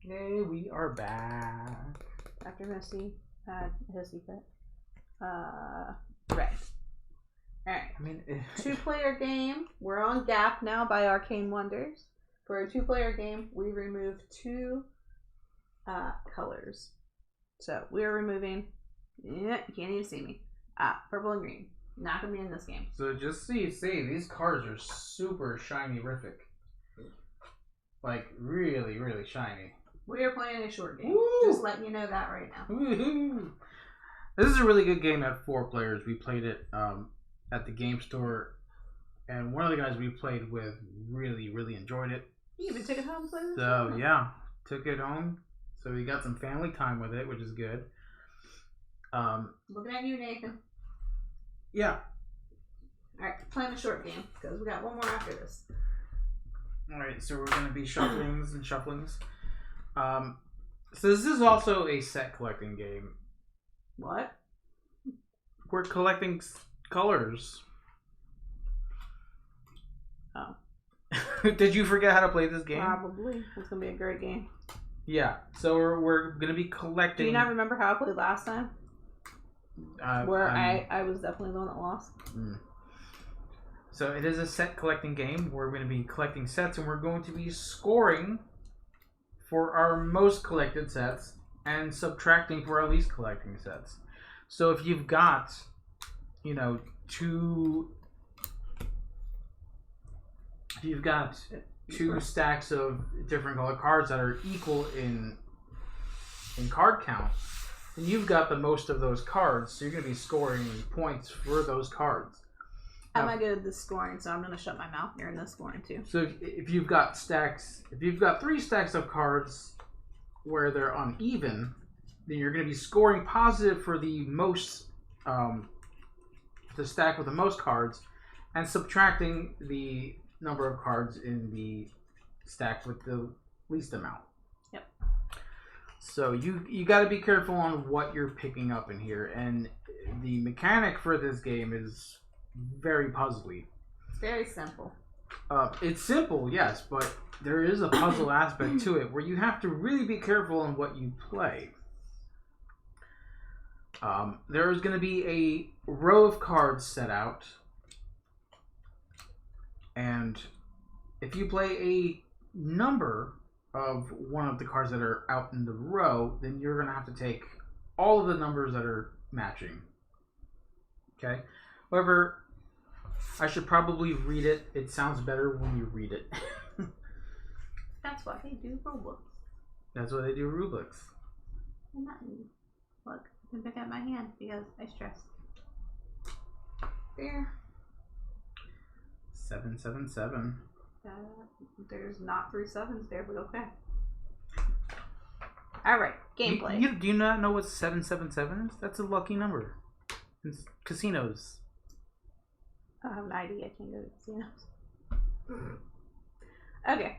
Okay, we are back. After Misty had his fit. Red. Alright. I mean, 2-player game. We're on Gap now by Arcane Wonders. For a 2-player game, we remove 2 colors. So we're removing. You can't even see me. Purple and green. Not gonna be in this game. So just so you see, these cards are super shiny-rific. Like, really, really shiny. We are playing a short game. Woo! Just letting you know that right now. Woohoo! This is a really good game at 4 players. We played it at the game store, and one of the guys we played with really, really enjoyed it. You even took it home and played it? So, yeah, took it home. So we got some family time with it, which is good. Looking at you, Nathan. Yeah. Alright, playing a short game, because we got one more after this. Alright, so we're going to be shufflings and shufflings. So this is also a set collecting game. What? We're collecting colors. Oh. Did you forget how to play this game? Probably. It's going to be a great game. Yeah, so we're going to be collecting... Do you not remember how I played last time? Where I was definitely the one that lost. So it is a set collecting game. We're going to be collecting sets, and we're going to be scoring for our most collected sets and subtracting for our least collecting sets. So if you've got, you know, two stacks of different color cards that are equal in card count, then you've got the most of those cards, so you're going to be scoring points for those cards. I'm not good at this scoring, so I'm going to shut my mouth during this scoring too. So if you've got 3 stacks of cards where they're uneven, then you're going to be scoring positive for the most, the stack with the most cards, and subtracting the number of cards in the stack with the least amount. Yep. So you got to be careful on what you're picking up in here, and the mechanic for this game is very puzzly. It's very simple. It's simple, yes, but there is a puzzle aspect to it where you have to really be careful on what you play. There is going to be a row of cards set out, and if you play a number of one of the cards that are out in the row, then you're going to have to take all of the numbers that are matching. Okay? However, I should probably read it. It sounds better when you read it. That's why they do Roblox. That's why they do Rubik's. Look, I can pick up my hand because I stress. There. 777. There's not 3 7s there, but okay. Alright, gameplay. Do you not know what 777 is? That's a lucky number. In casinos. I have an ID. I can't go to casinos. Okay.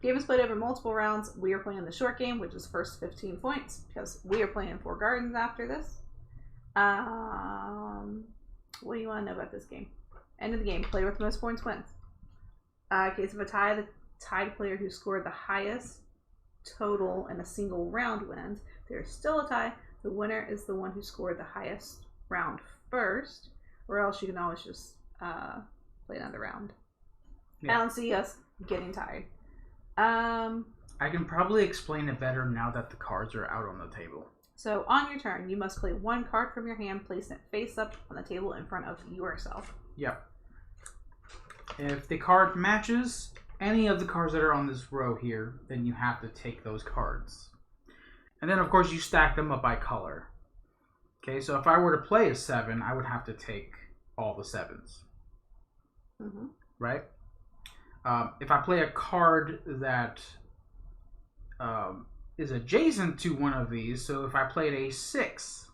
Game is played over multiple rounds. We are playing the short game, which is first 15 points, because we are playing 4 gardens after this. What do you want to know about this game? End of the game. Player with the most points wins. In case of a tie, the tied player who scored the highest total in a single round wins. If there is still a tie, the winner is the one who scored the highest round first, or else you can always just play another round. Yeah. I don't see us getting tired. I can probably explain it better now that the cards are out on the table. So on your turn, you must play 1 card from your hand, place it face up on the table in front of yourself. Yep. If the card matches any of the cards that are on this row here, then you have to take those cards. And then, of course, you stack them up by color. Okay, so if I were to play a 7, I would have to take all the 7s. Mm-hmm. Right? If I play a card that is adjacent to one of these, so if I played a 6,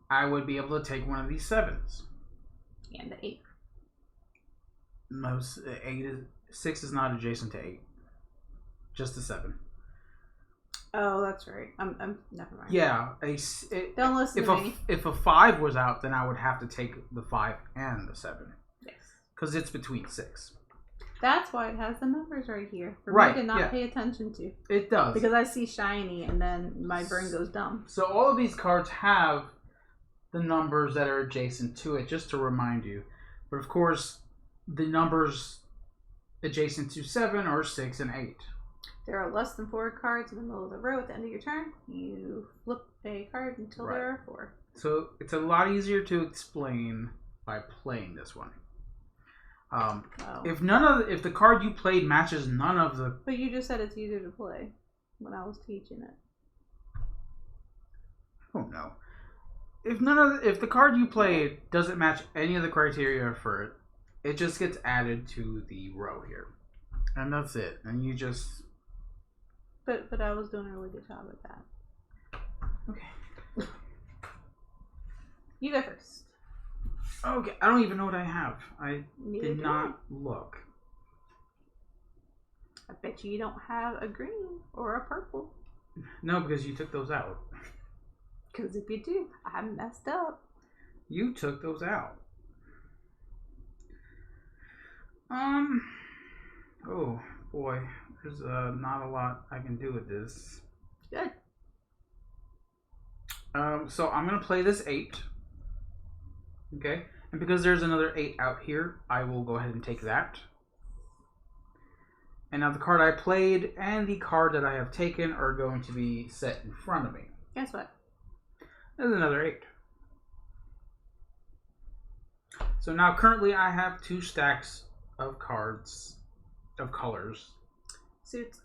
I would be able to take one of these 7s. And the 8. Most 6 is not adjacent to 8. Just a 7. Oh, that's right. I'm never mind. Yeah. Don't listen to me. If a 5 was out, then I would have to take the 5 and the 7. Yes. Because it's between 6. That's why it has the numbers right here for Right, me to not yeah. pay attention to. It does. Because I see shiny and then my brain goes dumb. So all of these cards have the numbers that are adjacent to it, just to remind you. But of course, the numbers adjacent to 7 are 6 and 8. There are less than 4 cards in the middle of the row at the end of your turn. You flip a card until there are 4. So it's a lot easier to explain by playing this one. If the card you played matches none of the... But you just said it's easier to play when I was teaching it. Oh no. If the card you played doesn't match any of the criteria for it, it just gets added to the row here. And that's it. And you just... But I was doing a really good job at that. Okay. You go first. Okay, I don't even know what I have. I Neither did do not look. I bet you don't have a green or a purple. No, because you took those out. Because if you do, I messed up. You took those out. Oh boy, there's not a lot I can do with this. Good. So I'm gonna play this 8. Okay, and because there's another 8 out here, I will go ahead and take that. And now the card I played and the card that I have taken are going to be set in front of me. Guess what? There's another 8. So now currently I have 2 stacks of cards of colors. Suits.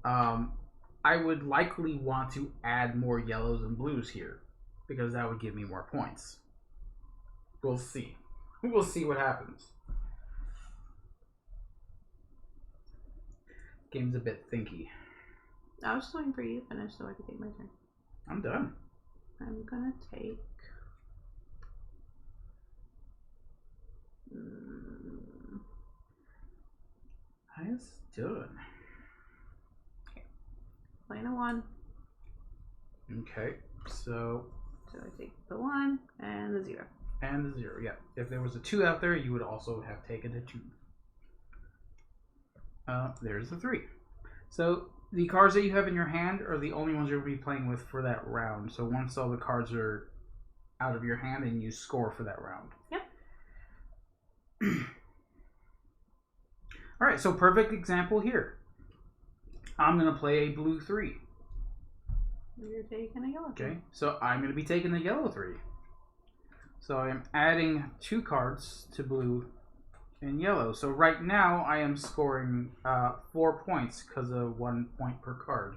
I would likely want to add more yellows and blues here because that would give me more points. We'll see. We'll see what happens. Game's a bit thinky. I was just waiting for you to finish so I could take my turn. I'm done. I'm gonna take... How is it doing? Okay. Playing a 1. Okay, so I take the 1 and the 0. And the 0, yeah. If there was a 2 out there, you would also have taken a 2. There's the 3. So the cards that you have in your hand are the only ones you'll be playing with for that round. So once all the cards are out of your hand, then you score for that round. Yep. All right, so perfect example here. I'm going to play a blue 3. You're taking a yellow 3. Okay, so I'm going to be taking the yellow 3. So I'm adding 2 cards to blue and yellow. So right now I am scoring 4 points because of 1 point per card.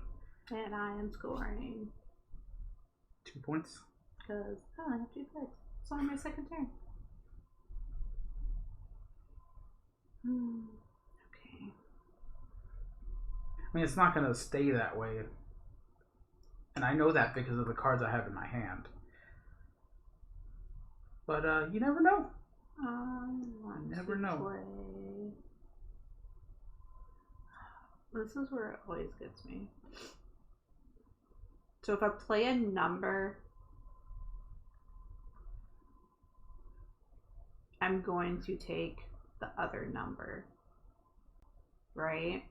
And I am scoring 2 points? because I only have 2 cards. It's only my second turn. Okay. I mean, it's not going to stay that way. And I know that because of the cards I have in my hand. But you never know. You never know. Play... This is where it always gets me. So if I play a number, I'm going to take the other number, right?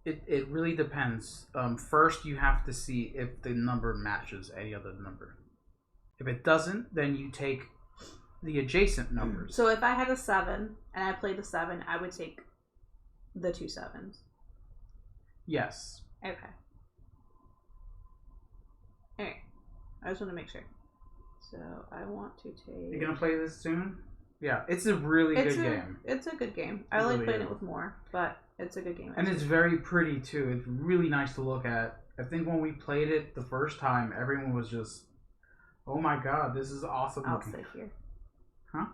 It really depends. First, you have to see if the number matches any other number. If it doesn't, then you take the adjacent numbers. So if I had a 7 and I played a 7, I would take the 2 7s. Yes. Okay. Alright. I just want to make sure. So I want to take... You gonna play this soon? Yeah, it's a really good game. It's a good game. I like playing it with more, but it's a good game. And it's very pretty too. It's really nice to look at. I think when we played it the first time, everyone was just, oh my god, this is awesome I'll looking. sit here. Huh?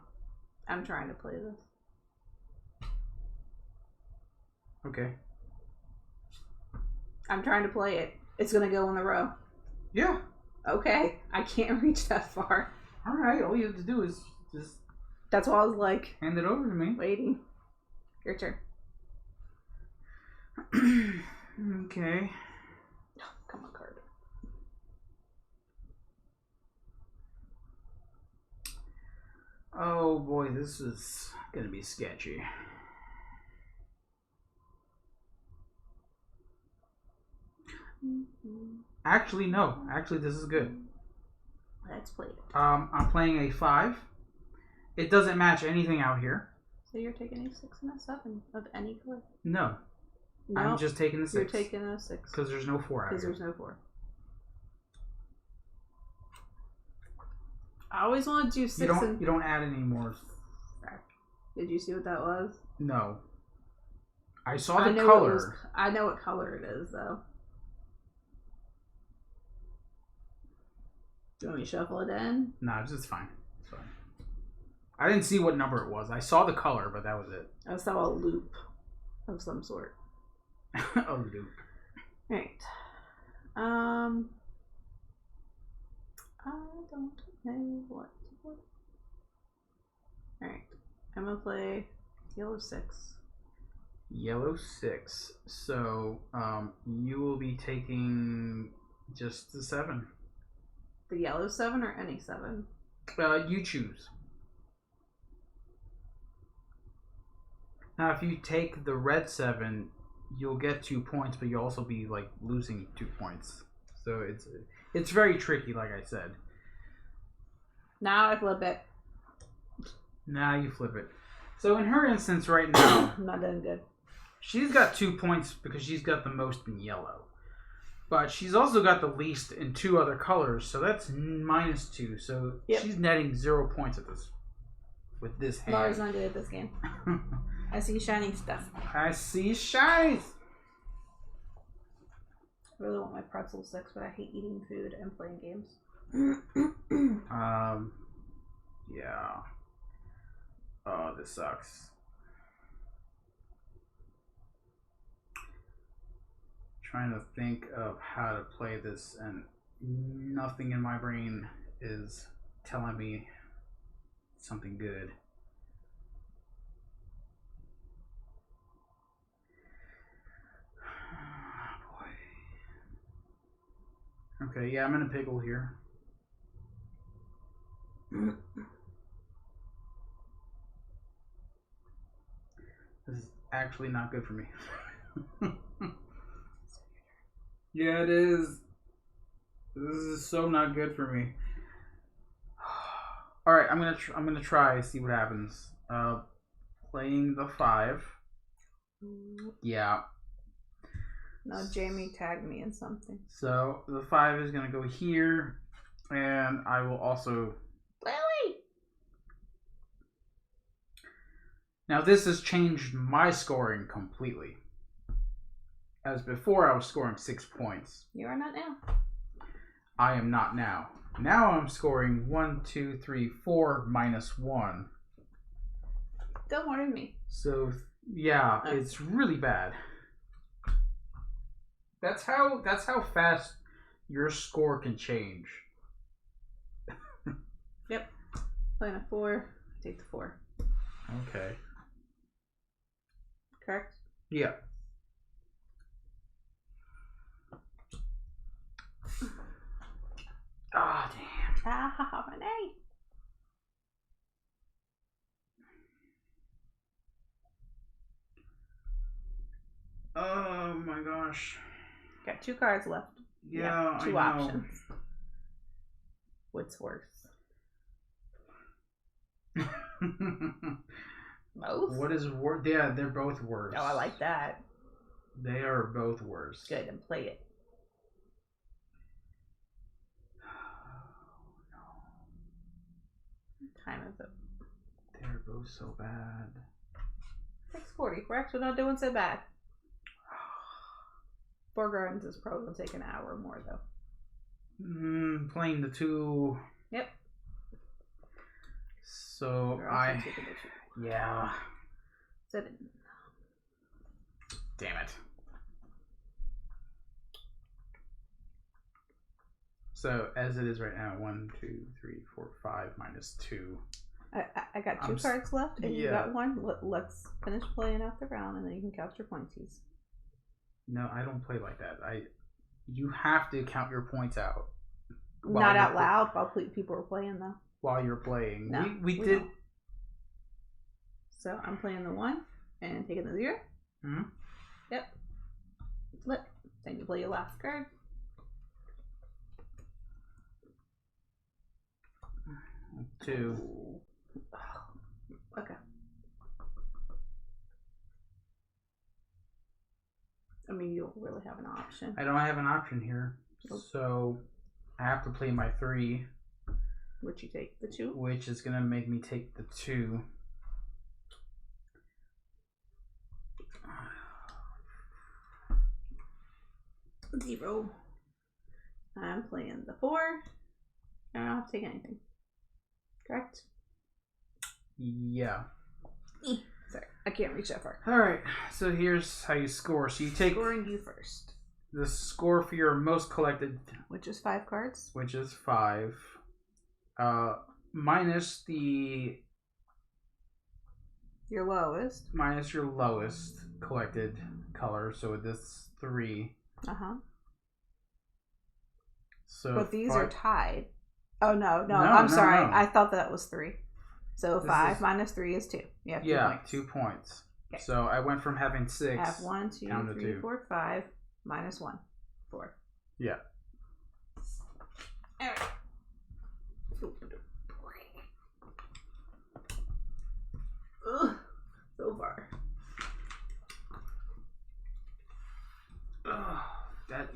I'm trying to play this. Okay. I'm trying to play it. It's gonna go in the row. Yeah. Okay. I can't reach that far. Alright, all you have to do is just... That's why I was like... hand it over to me. Waiting. Your turn. Okay. Oh, come on, card. Oh boy, this is gonna be sketchy. Actually, no. Actually, this is good. Let's play it. I'm playing a 5. It doesn't match anything out here. So you're taking a 6 and a 7 of any color? No. No. I'm just taking the 6. You're taking a 6. Because there's no 4 out here. Because there's no 4. I always want to do 6 You don't add any more. Did you see what that was? No. I saw the color. I know what color it is, though. Do you want me to shuffle it in? Nah, it's fine. It's fine. I didn't see what number it was. I saw the color, but that was it. I saw a loop of some sort. A loop. Alright. I don't know what to do. Alright. I'm gonna play yellow 6. Yellow 6. So, you will be taking just the 7. The yellow 7 or any 7? You choose. Now, if you take the red 7, you'll get 2 points, but you'll also be like losing 2 points. So it's very tricky, like I said. Now I flip it. Now you flip it. So in her instance right now, I'm not doing good. She's got 2 points because she's got the most in yellow. But she's also got the least in 2 other colors, so that's -2. So she's netting 0 points at this with this hand. Laura's not good at this game. I see shining stuff. I see shinies. I really want my pretzel 6, but I hate eating food and playing games. Yeah. Oh, this sucks. Trying to think of how to play this, and nothing in my brain is telling me something good. Boy. Okay, yeah, I'm in a pickle here. This is actually not good for me. Yeah, it is. This is so not good for me. All right, I'm gonna try, see what happens. Playing the 5. Yeah. No, Jamie tagged me in something. So the 5 is gonna go here, and I will also. Lily. Now this has changed my scoring completely. As before, I was scoring 6 points. You are not now. I am not now. Now I'm scoring 1, 2, 3, 4 -1. Still more than me. So yeah, it's really bad. That's how fast your score can change. Yep. Playing a 4. Take the 4. Okay. Correct? Yeah. Ah, damn. Ah, Renee. Oh my gosh. Got 2 cards left. Yeah, 2 I know. options. What's worse? Both? What is worse? Yeah, they're both worse. Oh, I like that. They are both worse. Good, and play it. What time is it? They're both so bad. 6:40. We're actually not doing so bad. 4 gardens is probably going to take an hour or more, though. Playing the 2. Yep. So yeah. 7. Damn it. So as it is right now, 1, 2, 3, 4, 5 -2. I got 2 cards left, and you got 1. Let's finish playing out the round, and then you can count your pointies. No, I don't play like that. You have to count your points out. Not out loud while people are playing, though. While you're playing. No, we did. don't. So I'm playing the 1 and taking the 0. Hmm. Yep. Flip. Then you play your last card. Two. Okay. I mean, you don't really have an option. I don't have an option here. Nope. So I have to play my 3. Which you take the 2. Which is going to make me take the 2. Zero. I'm playing the 4. I don't have to take anything. Correct? Yeah. Sorry, I can't reach that far. Alright, so here's how you score. So you take Scoring you first. the score for your most collected, Which is 5 cards. which is 5, minus Your lowest. your lowest collected color. So this 3. Uh-huh. So But these 5 are tied. Oh, no. No, I'm no, sorry. no. I thought that was 3. So This 5 is- minus 3 is 2. You have 2 Yeah, points. 2 points. Okay. So I went from having 6. I have 1, 2, down to 3, 2. 4, 5, minus 1. 4. Yeah. Alright. Ugh, so far.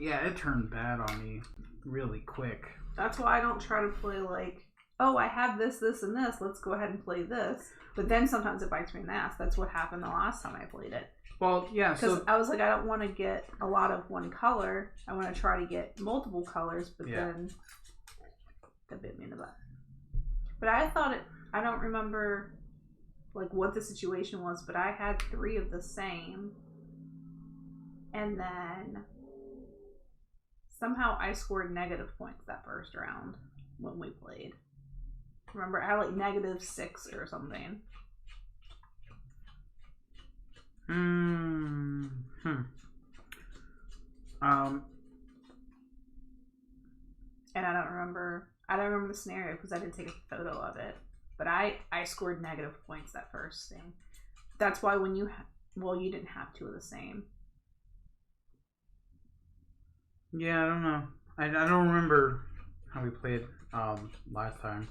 It turned bad on me really quick. That's why I don't try to play like, oh, I have this, this, and this. Let's go ahead and play this. But then sometimes it bites me in the ass. That's what happened the last time I played it. Well, yeah, Because so I was like, I don't want to get a lot of one color. I want to try to get multiple colors, but then that bit me in the butt. But I thought I don't remember like what the situation was, but I had 3 of the same. And then somehow I scored negative points that first round when we played. Remember, I had like -6 or something. And I don't remember the scenario because I didn't take a photo of it. But I scored negative points that first thing. That's why when you you didn't have 2 of the same. Yeah, I don't know. I don't remember how we played last time.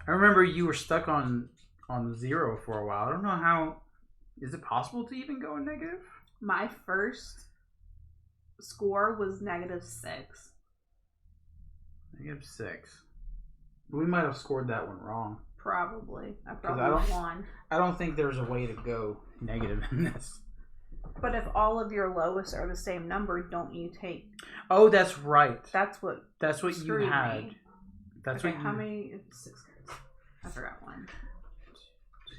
I remember you were stuck on 0 for a while. I don't know how. Is it possible to even go negative? My first score was -6. -6. We might have scored that one wrong. Probably. I 'Cause probably won. I don't think there's a way to go negative in this. But if all of your lowest are the same number, don't you take? Oh, that's right. That's what you screwed had. me. That's Okay, what. how many? 6 cards. I forgot one.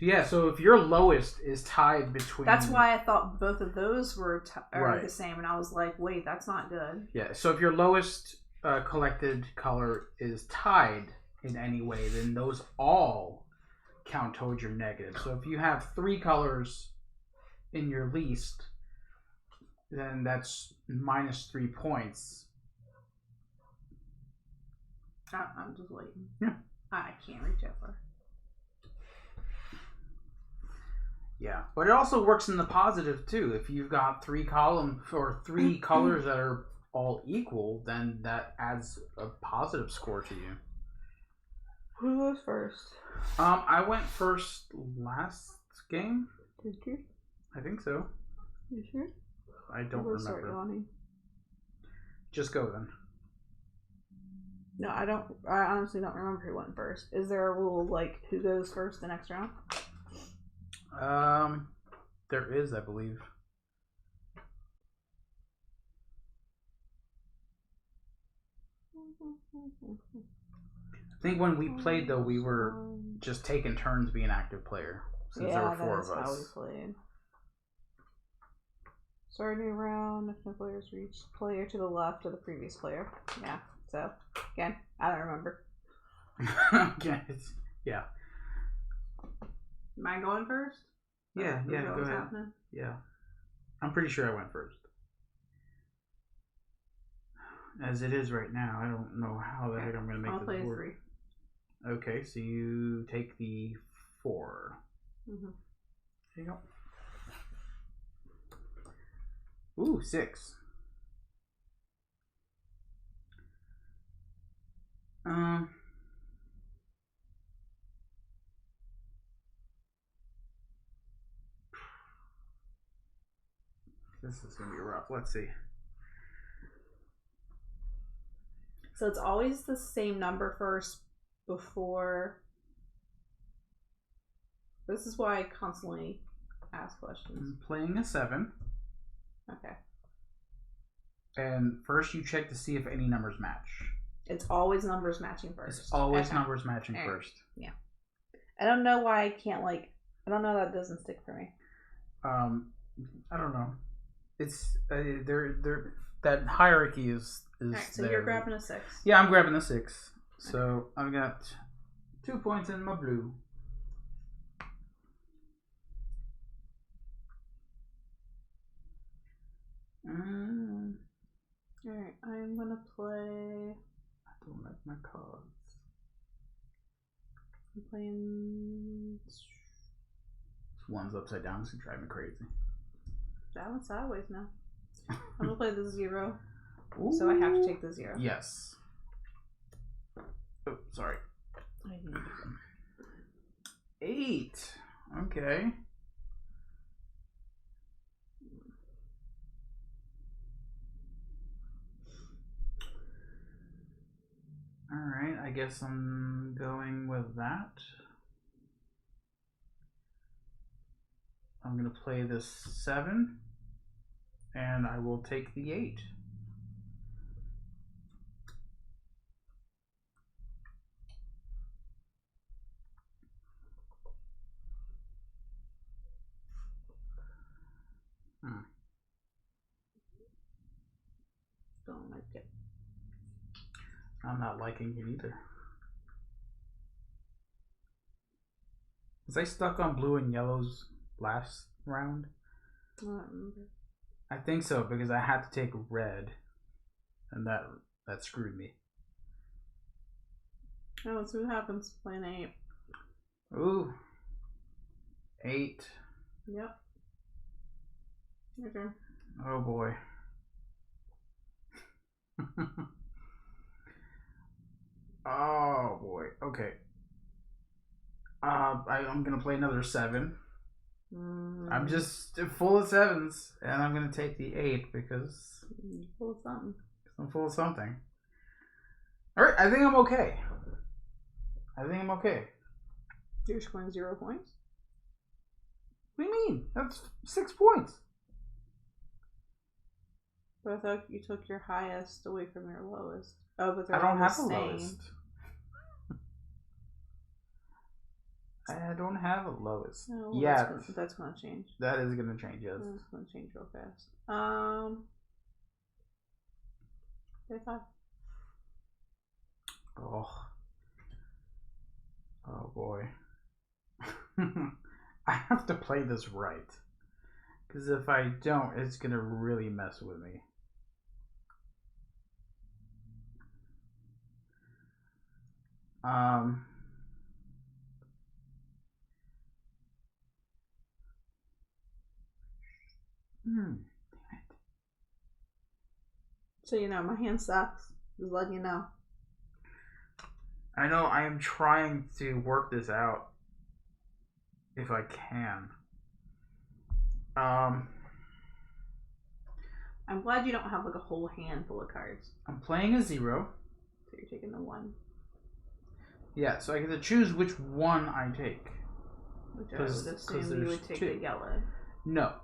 Yeah. So if your lowest is tied between. That's why I thought both of those were Right. the same, and I was like, wait, that's not good. Yeah. So if your lowest collected color is tied in any way, then those all count towards your negative. So if you have 3 colors in your least, then that's -3 points. I'm just waiting. Yeah. I can't reach that far. Yeah, but it also works in the positive too. If you've got 3 columns or 3 colors that are all equal, then that adds a positive score to you. Who goes first? I went first last game. Did you? I think so. You sure? I don't Start remember. yawning. Just go then. No, I don't. I honestly don't remember who went first. Is there a rule like who goes first the next round? There is, I believe. I think when we played though, we were just taking turns being active player since there were 4 of how we us. played. Start a new round. If no players reach player to the left of the previous player. Yeah. So again, I don't remember. Okay. Yeah. Am I going first? Yeah. Is Yeah. that Go what's ahead. happening? Yeah. I'm pretty sure I went first. As it is right now, I don't know how the heck I'm going to make I'll this play work. 3. Okay, so you take the 4. Mm-hmm. There you go. Ooh, 6. This is gonna be rough. Let's see. So it's always the same number first before. This is why I constantly ask questions. I'm playing a 7. Okay. And first you check to see if any numbers match. It's always numbers matching first. It's always numbers matching first. Yeah. I don't know why I can't I don't know that doesn't stick for me. I don't know. It's that hierarchy is Alright, so there. you're grabbing a 6. Yeah, I'm grabbing a 6. So I've got 2 points in my blue. Alright, I'm gonna play. I don't like my cards. I'm playing. This one's upside down. It's gonna drive me crazy. That one's sideways now. I'm gonna play the 0. Ooh. So I have to take the 0. Yes. Oh, sorry. 8. Okay. Alright, I guess I'm going with that. I'm going to play this 7, and I will take the 8. Don't like it. I'm not liking it either. Was I stuck on blue and yellows last round? I don't remember. I think so, because I had to take red, and that screwed me. Oh, let's see what happens. Playing 8. Ooh. 8. Yep. Your turn. Oh boy. Oh boy. Okay. I'm gonna play another 7. I'm just full of 7s, and I'm gonna take the 8 because full of something. I'm full of something. All right, I think I'm okay. You're scoring 0 points? What do you mean? That's 6 points. But I thought you took your highest away from your lowest. Oh, but I don't have the a same. lowest. I don't have a lowest. Oh, well, yeah, that's gonna change. That is gonna change. Yes. That's gonna change real fast. Okay, 5. Oh boy. I have to play this right, because if I don't, it's gonna really mess with me. So you know, my hand sucks. Just letting you know. I know. I am trying to work this out if I can. I'm glad you don't have like a whole handful of cards. I'm playing a 0. So you're taking the 1. Yeah, so I get to choose which one I take. Which I would assume you would take 2. the yellow. No.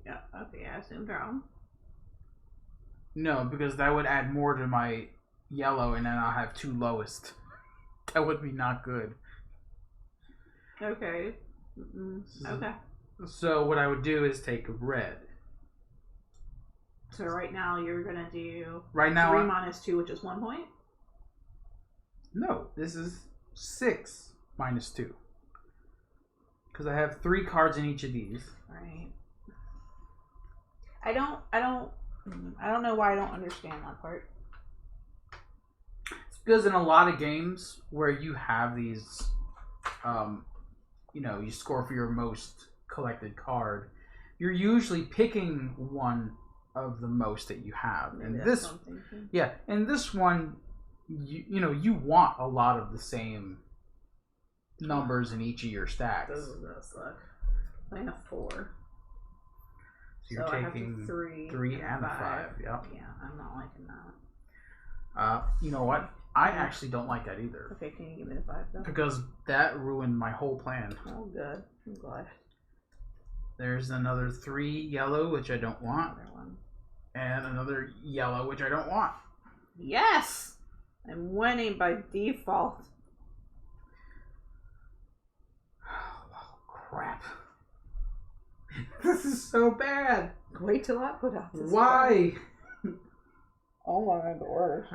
Yeah, okay, I assumed wrong. No, because that would add more to my yellow, and then I'll have 2 lowest. That would be not good. Okay. Okay. So what I would do is take red. So right now you're gonna do 3 minus 2, which is 1 point? No, this is 6 minus 2. Because I have 3 cards in each of these. Right. I don't know why I don't understand that part. It's because in a lot of games where you have these you score for your most collected card, you're usually picking one of the most that you have. Maybe And that's this, what I'm thinking. yeah, and this one, you want a lot of the same numbers in each of your stacks. This is gonna suck. I have 4. So you're taking 3 and a 5. Yep. Yeah, I'm not liking that. You know what? I actually don't like that either. Okay, can you give me the 5 though? Because that ruined my whole plan. Oh, good. I'm glad. There's another 3 yellow, which I don't want. Another one. And another yellow, which I don't want. Yes! I'm winning by default. Oh, crap. This is so bad. Wait till I put out this. Why? Oh my god.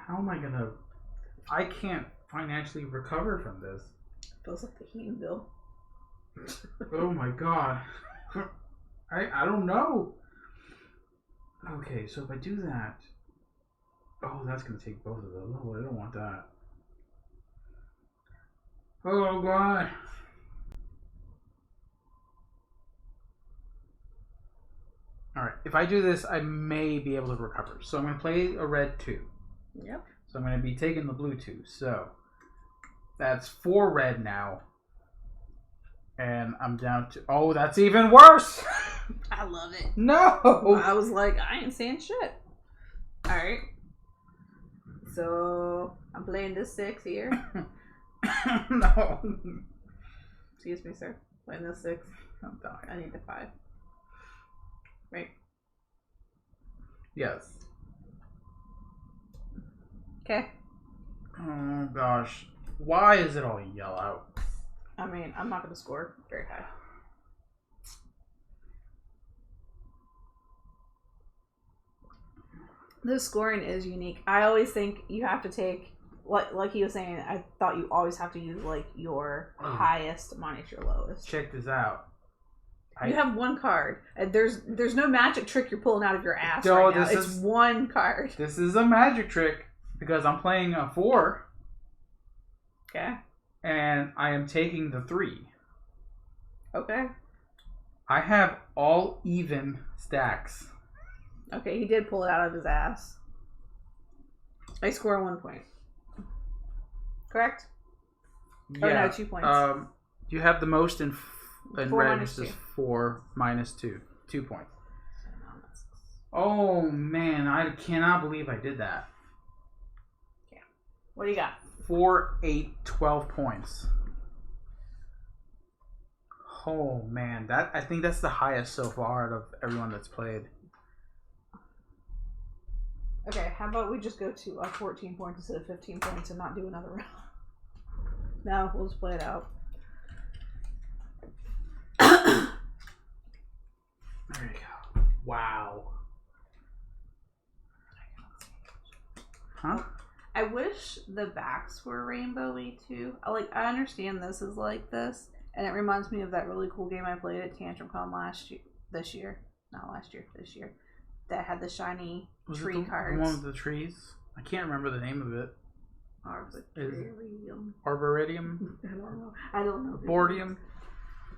How am I gonna... I can't financially recover from this. Feels like the heating bill. Oh my god. I don't know. Okay, so if I do that... Oh, that's gonna take both of those. Oh, I don't want that. Oh god. Alright, if I do this, I may be able to recover. So I'm going to play a red 2. Yep. So I'm going to be taking the blue 2. So that's 4 red now. And I'm down to... Oh, that's even worse! I love it. No! I was like, I ain't saying shit. Alright. So, I'm playing this 6 here. No. Excuse me, sir. Playing this 6. I'm dying. I need the 5. Right. Yes. Okay. Oh gosh. Why is it all yellow? I mean, I'm not going to score very high. This scoring is unique. I always think you have to take, like he was saying, I thought you always have to use like your highest minus your lowest. Check this out. You have 1 card. There's no magic trick you're pulling out of your ass No, right now. It's 1 card. This is a magic trick because I'm playing a 4. Okay. And I am taking the 3. Okay. I have all even stacks. Okay, he did pull it out of his ass. I score 1 point. Correct? Yeah. Oh no, 2 points. You have the most in 4 red, minus which is 2. 4 minus 2. 2 points. Oh man, I cannot believe I did that. Okay. What do you got? 4, 8, 12 points. Oh man, I think that's the highest so far out of everyone that's played. Okay, how about we just go to 14 points instead of 15 points and not do another round? No, we'll just play it out. There you go. Wow. Huh? I wish the backs were rainbowy too. I understand this is like this, and it reminds me of that really cool game I played at TantrumCon this year, that had the shiny tree cards. The one with the trees? I can't remember the name of it. Arboretum. Arboretum? I don't know. Bordium?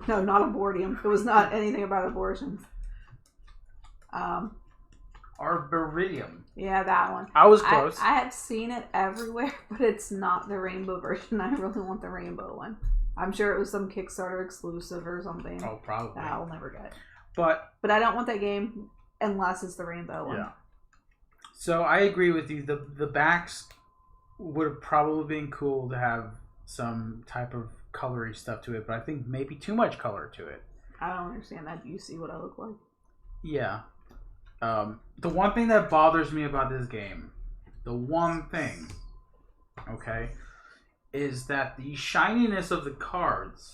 No, not abordium. It was not anything about abortions. Arboretum. Yeah, that one. I was close. I have seen it everywhere, but it's not the rainbow version. I really want the rainbow one. I'm sure it was some Kickstarter exclusive or something. Oh, probably. That I'll never get. But I don't want that game unless it's the rainbow one. Yeah. So I agree with you. The backs would have probably been cool to have some type of colory stuff to it, but I think maybe too much color to it. I don't understand that. Do you see what I look like? Yeah. The one thing that bothers me about this game, okay, is that the shininess of the cards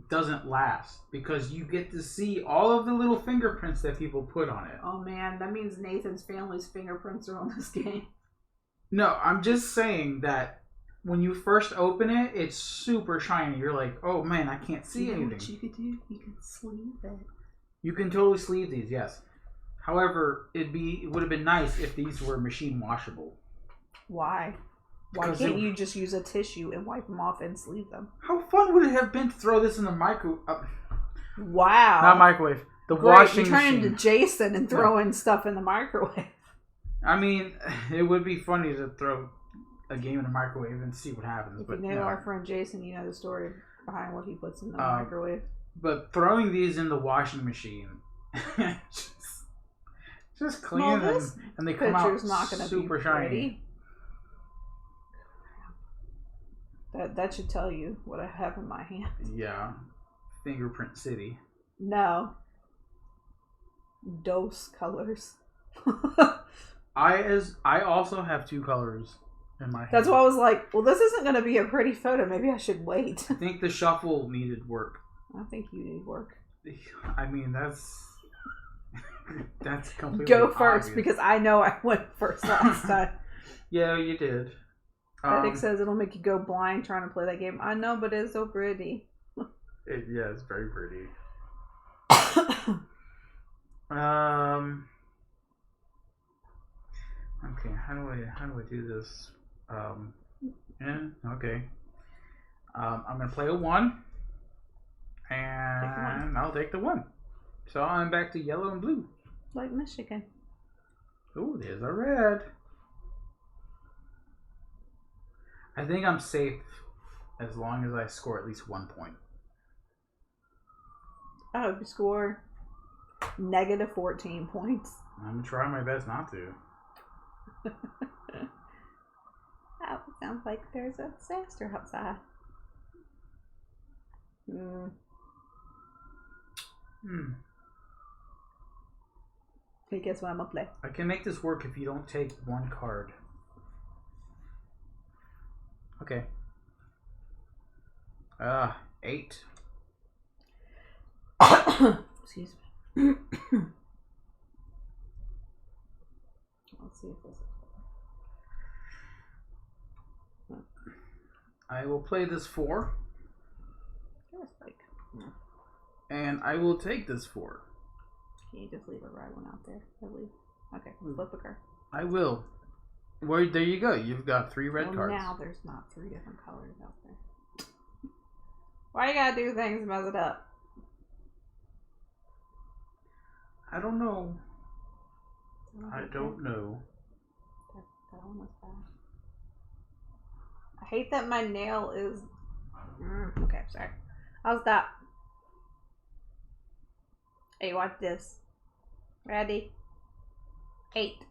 doesn't last because you get to see all of the little fingerprints that people put on it. Oh man, that means Nathan's family's fingerprints are on this game. No, I'm just saying that when you first open it, it's super shiny. You're like, oh man, I can't see anything. What you could do? You can sleeve it. You can totally sleeve these, yes. However, it would have been nice if these were machine washable. Why? Why can't you just use a tissue and wipe them off and sleeve them? How fun would it have been to throw this in the microwave? Wow. Not microwave. The Great, washing you're turning machine. into Jason and throwing stuff in the microwave. I mean, it would be funny to throw a game in the microwave and see what happens. If you know our friend Jason, you know the story behind what he puts in the microwave. But throwing these in the washing machine, just clean them, and they come out not gonna super be shiny. That should tell you what I have in my hand. Yeah, Fingerprint City. No. Dose colors. I also have 2 colors in my hand. That's why I was like, well, this isn't going to be a pretty photo. Maybe I should wait. I think the shuffle needed work. I think you need work. I mean, that's completely Go first, obvious. Because I know I went first last time. Yeah, you did. Epic says it'll make you go blind trying to play that game. I know, but it's so pretty. Yeah, it's very pretty. Okay, how do I do this? Yeah, okay. I'm gonna play a 1, and I'll take the 1. So I'm back to yellow and blue. Like Michigan. Oh, there's a red. I think I'm safe as long as I score at least 1 point. I hope you score negative 14 points. I'm gonna try my best not to. Oh, it sounds like there's a disaster outside. Hey, guess what I'm gonna play? I can make this work if you don't take 1 card. Okay. 8. Excuse me. Let's see if this. I will play this 4. Like, and I will take this 4. Can you just leave a red one out there? Okay, flip a card. I will. Well, there you go. You've got 3 red cards. Now there's not 3 different colors out there. Why you gotta do things to mess it up? I don't know. I don't know. That one was bad. I hate that my nail is... okay, sorry. I'll stop. Hey, watch this. Ready? 8.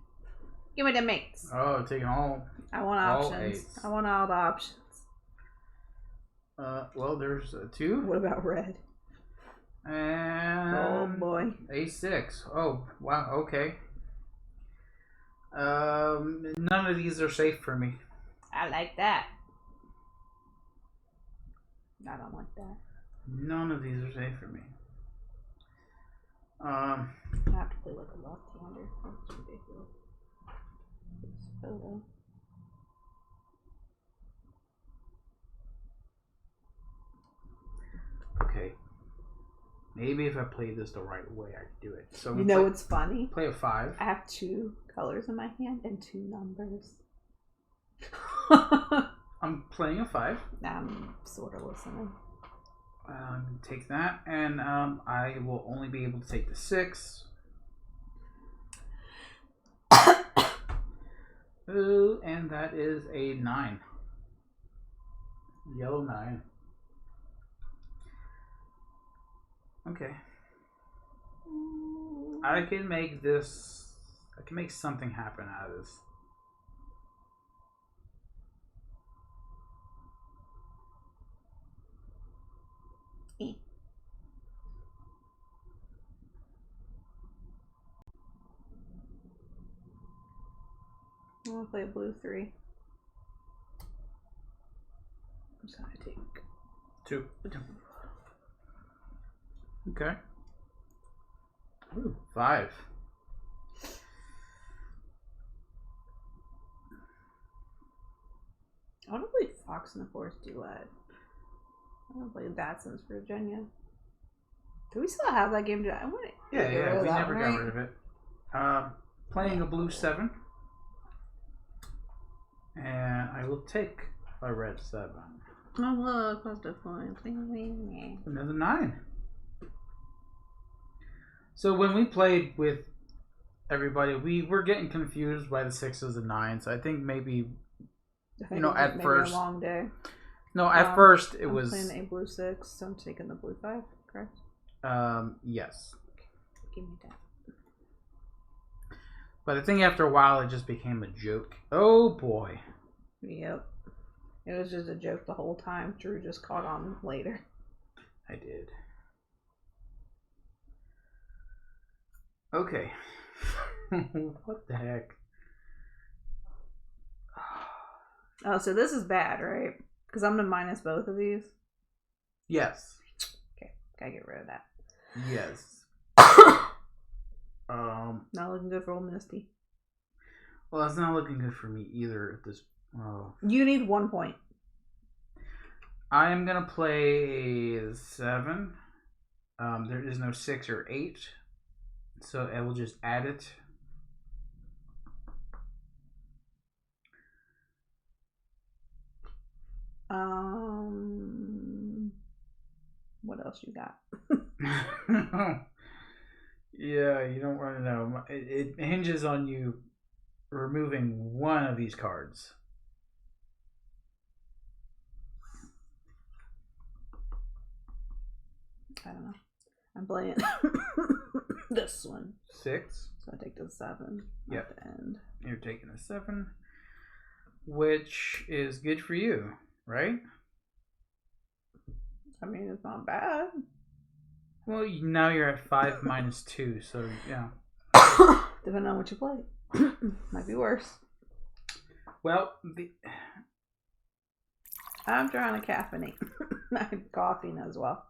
Give me the mates. Oh, taking all. I want options. I want all the options. Well, there's 2. What about red? And oh boy, A6. Oh wow. Okay. None of these are safe for me. I like that. I don't like that. None of these are safe for me. I have to play like a left-hander. That's ridiculous. This photo. Okay. Maybe if I played this the right way, I could do it. So you know what's funny? Play a 5. I have 2 colors in my hand and 2 numbers. I'm playing a 5. I'm sort of listening. Take that, and I will only be able to take the 6. Ooh, and that is a 9. Yellow 9. Okay. I can make this. I can make something happen out of this. I'm gonna play a blue 3. I'm just gonna take 2. Okay. Ooh, 5. I want to play Fox in the Forest Duet. I want to play that since Virginia. Do we still have that game? I want to. Yeah, we never got rid of it. Playing a blue 7. And I will take a red 7. Oh look, positive points. Another 9. So when we played with everybody, we were getting confused by the 6s and 9s. I think maybe, at first, a long day. No, at first it I'm was playing a blue 6, so I'm taking the blue 5. Correct. Yes. Give me that. But I think after a while it just became a joke. Oh boy. Yep. It was just a joke the whole time. Drew just caught on later. I did. Okay. What the heck? Oh, so this is bad, right? Because I'm going to minus both of these. Yes. Okay, gotta get rid of that. Yes. Not looking good for old Misty. Well, it's not looking good for me either at this. Oh. You need 1 point. I am gonna play 7. There is no 6 or 8, so I will just add it. What else you got? Yeah, you don't want to know. It hinges on you removing one of these cards. I don't know. I'm playing this one. 6. So I take the 7 Yep. at the end. You're taking a 7, which is good for you, right? I mean, it's not bad. Well, now you're at 5 minus 2, so yeah. Depending on what you play. Might be worse. Well, I'm trying to caffeinate. I'm coughing as well.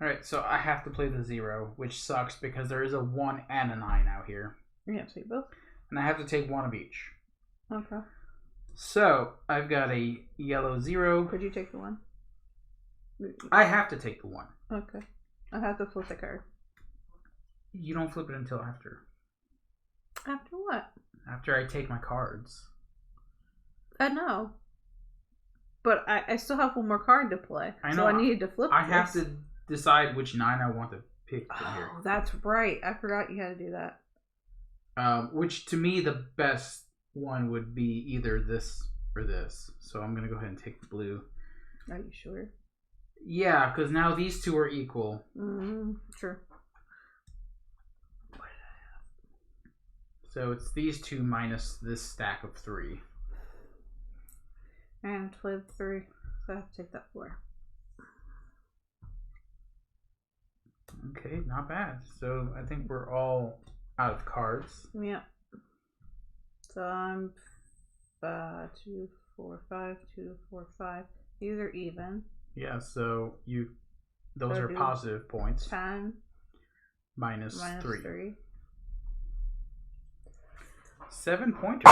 Alright, so I have to play the 0, which sucks because there is a 1 and a 9 out here. You have to take both? And I have to take one of each. Okay. So, I've got a yellow 0. Could you take the 1? I have to take the 1. Okay. I have to flip the card. You don't flip it until after. After what? After I take my cards. I know. But I still have one more card to play. I know. So I needed to flip I this. have to decide which 9 I want to pick from here. Oh, that's right. I forgot you had to do that. Which to me the best one would be either this or this. So I'm gonna go ahead and take the blue. Are you sure? Yeah, because now these two are equal. Mm-hmm. Sure. So it's these two minus this stack of 3. And play the 3. So I have to take that 4. Okay, not bad. So I think we're all out of cards. Yeah. So I'm 2, 4, 5, 2, 4, 5. These are even. Yeah, so those So are do positive points. 10 Minus 3. 3. 7 pointers.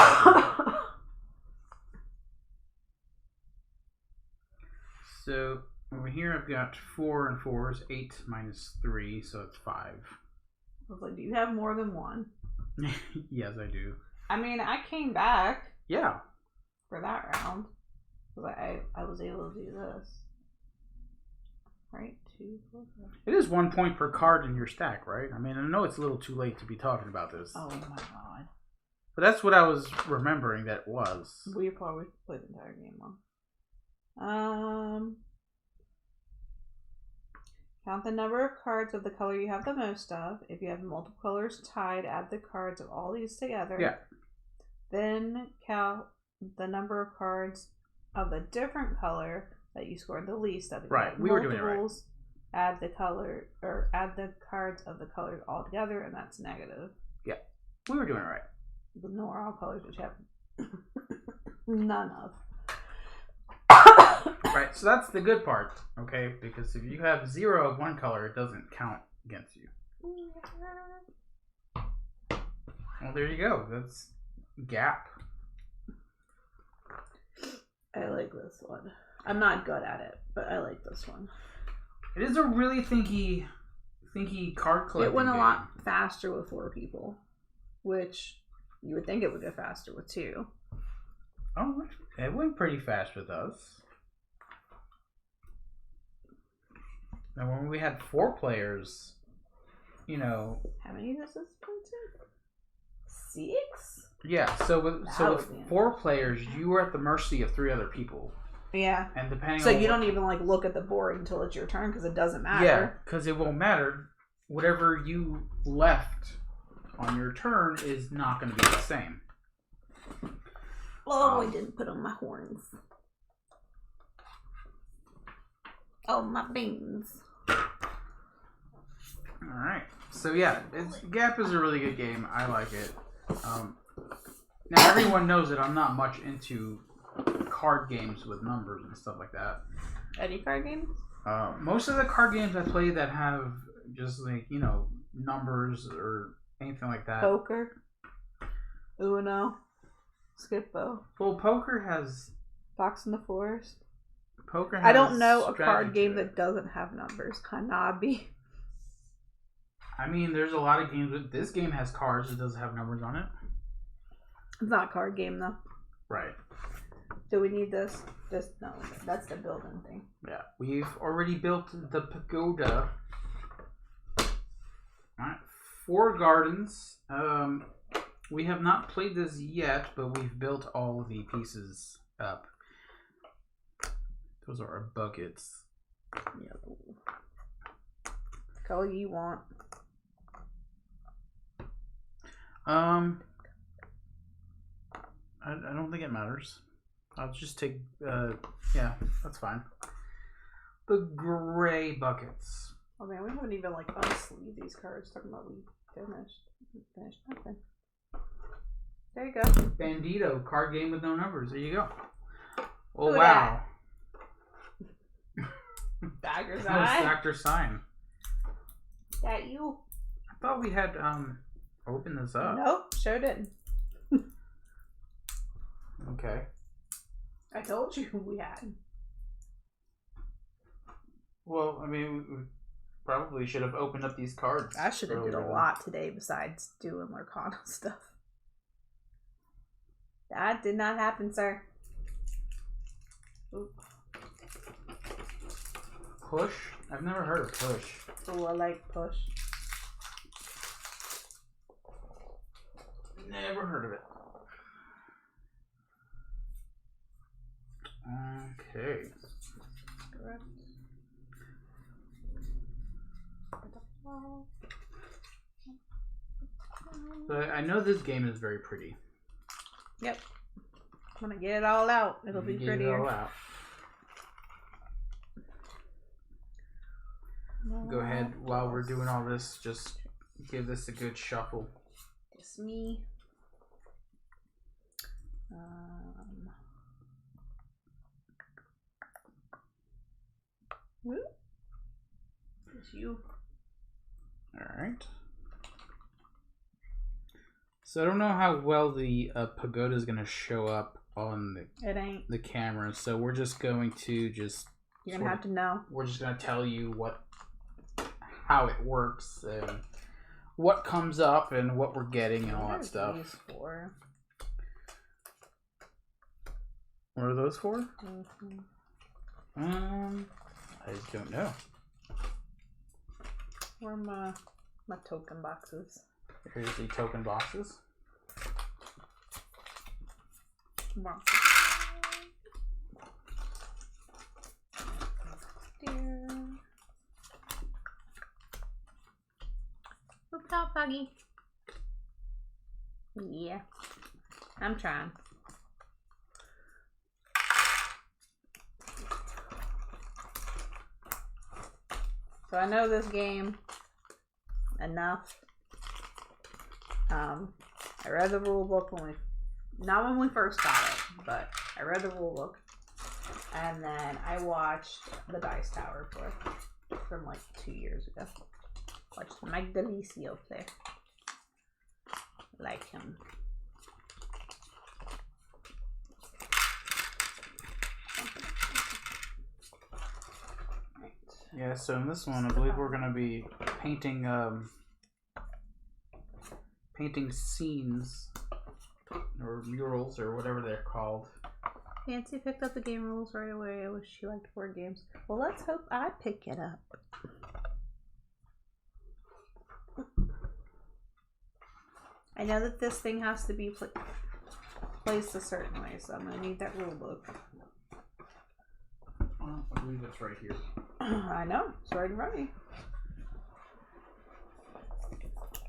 So over here I've got 4 and 4s, 8 minus 3, so it's 5. I was like, do you have more than one? Yes, I do. I mean, I came back Yeah. for that round. Because I was able to do this. Right? 2, 4, 5. It is 1 point per card in your stack, right? I mean, I know it's a little too late to be talking about this. Oh my god. But that's what I was remembering that it was. We probably played the entire game on. Count the number of cards of the color you have the most of. If you have multiple colors tied, add the cards of all these together. Yeah. Then count the number of cards of the different color that you scored the least of. Right, we were doing it right. Add the color, or add the cards of the colors all together, and that's negative. Yeah, we were doing it right. Ignore all colors which have none of. Right, so that's the good part, okay? Because if you have 0 of one color, it doesn't count against you. Well, there you go. That's Gap. I like this one. I'm not good at it, but I like this one. It is a really thinky thinky card collecting It went a game. lot faster with 4 people, which you would think it would go faster with 2. Oh, it went pretty fast with us. And when we had 4 players, you know. How many does this point to? 6? Yeah, so with 4 players, you were at the mercy of 3 other people. Yeah. And depending so on you don't even like look at the board until it's your turn because it doesn't matter. Yeah, because it won't matter. Whatever you left on your turn is not going to be the same. Oh, I didn't put on my horns. Oh, my beans. Alright. So yeah, Gap is a really good game. I like it. Now everyone knows that I'm not much into card games with numbers and stuff like that. Any card games? Most of the card games I play that have just like, you know, numbers or anything like that. Poker. Uno. Skippo. Well, poker has... Fox in the Forest. Poker has I don't know a card strategy game to it. that doesn't have numbers. Hanabi. I mean, there's a lot of games with... This game has cards that doesn't have numbers on it. It's not a card game, though. Right. Do we need this? Just no. That's the building thing. Yeah. We've already built the pagoda. Alright. 4 gardens. We have not played this yet, but we've built all the pieces up. Those are our buckets. Yeah. Color you want. I don't think it matters. I'll just take, yeah, that's fine. The gray buckets. Oh man, we haven't even like unsleeved these cards. Talking about we finished. Okay. There you go. Bandito, card game with no numbers. There you go. Oh, Who wow. Dagger's That was Eye. Dr. Sign. That you? I thought we had, opened this up. Nope, sure didn't. Okay. I told you we had. Well, I mean, we probably should have opened up these cards. I should have did a earlier. lot today besides doing Lurkana stuff. That did not happen, sir. Oop. Push? I've never heard of push. Oh, I like push. Never heard of it. Okay. So I know this game is very pretty. Yep. I'm gonna get it all out. It'll be Get prettier. it all out. Go ahead while we're doing all this. Just give this a good shuffle. It's me. It's you. Alright. So I don't know how well the pagoda is going to show up on It ain't. the camera, so we're just going to just... You're gonna have to know. We're just going to tell you how it works and what comes up and what we're getting and all that stuff. These for? What are those for? Mm-hmm. I just don't know. Where are my token boxes? Here's the token boxes. Come Whoop top buggy. Yeah. I'm trying. So I know this game enough. I read the rule book not when we first got it, but I read the rule book, and then I watched the Dice Tower from like 2 years ago. Watched Mike Delicio play. Like him. Yeah, so in this one, I believe we're going to be painting painting scenes or murals or whatever they're called. Nancy picked up the game rules right away. I wish she liked board games. Well, let's hope I pick it up. I know that this thing has to be placed a certain way, so I'm going to need that rule book. I believe it's right here. I know. It's right in front of me.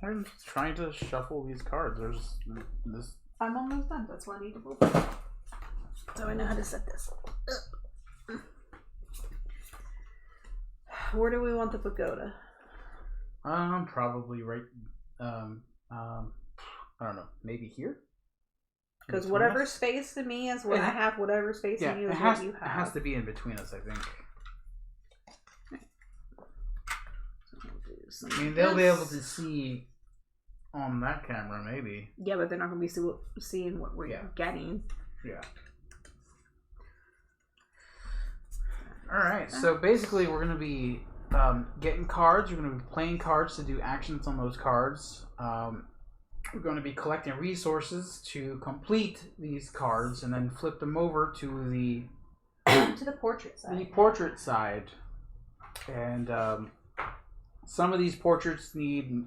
I'm just trying to shuffle these cards. There's this. I'm almost done. That's why I need a rule. So I know how to set this. Where do we want the pagoda? Probably right. I don't know. Maybe here. Because whatever space to me is what I have. Whatever space in you is what you have. It has to be in between us, I think. So I mean, they'll be able to see on that camera, maybe. Yeah, but they're not going to be seeing what we're getting. Yeah. Alright, so basically we're going to be getting cards. We're going to be playing cards to do actions on those cards. We're going to be collecting resources to complete these cards and then flip them over to the portrait side. The portrait side. And some of these portraits need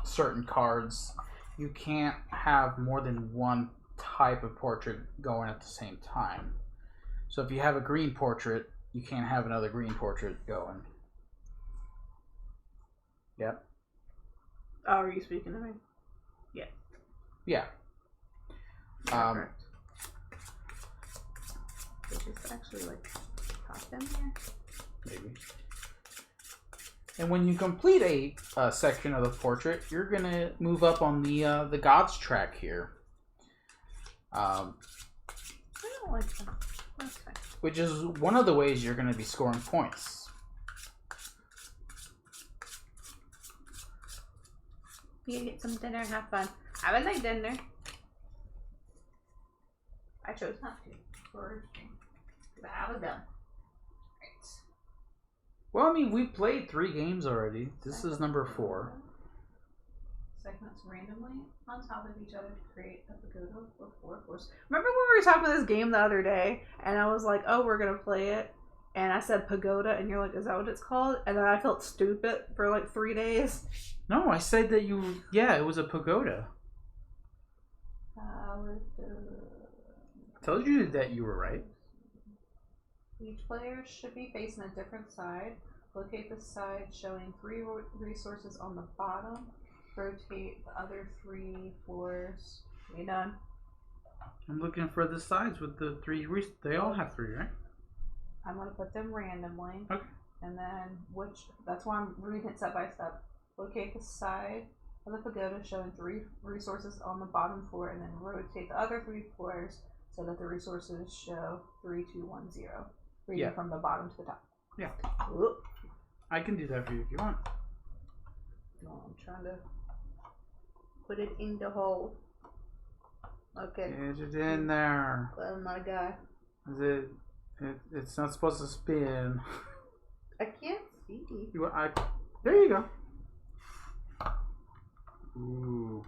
certain cards. You can't have more than one type of portrait going at the same time. So if you have a green portrait, you can't have another green portrait going. Yep. Oh, are you speaking to me? Yeah. Yeah. Correct. Is this actually like pop in here? Maybe. And when you complete a section of the portrait, you're gonna move up on the gods track here. I don't like that. That's fine. Which is one of the ways you're gonna be scoring points. You can get some dinner and have fun. I would like dinner. I chose not to. But I was done. Well, I mean, we played 3 games already. This is number 4. Segments randomly on top of each other to create a pagoda with 4 floors. Remember when we were talking about this game the other day, and I was like, "Oh, we're gonna play it," and I said pagoda, and you're like, "Is that what it's called?" And then I felt stupid for like 3 days. No, I said that it was a pagoda. Told you that you were right. Each player should be facing a different side. Locate the side showing 3 resources on the bottom. Rotate the other 3 floors. You done? I'm looking for the sides with the 3 they all have 3, right? I'm going to put them randomly. Okay. And then that's why I'm reading it step by step. Locate the side of the pagoda showing 3 resources on the bottom floor, and then rotate the other 3 floors so that the resources show 3, 2, 1, 0. Reading from the bottom to the top. Yeah. Whoop. I can do that for you if you want. No, I'm trying to put it in the hole. Okay. Get it in there. Oh my god. It's not supposed to spin. I can't see. There you go. Ooh.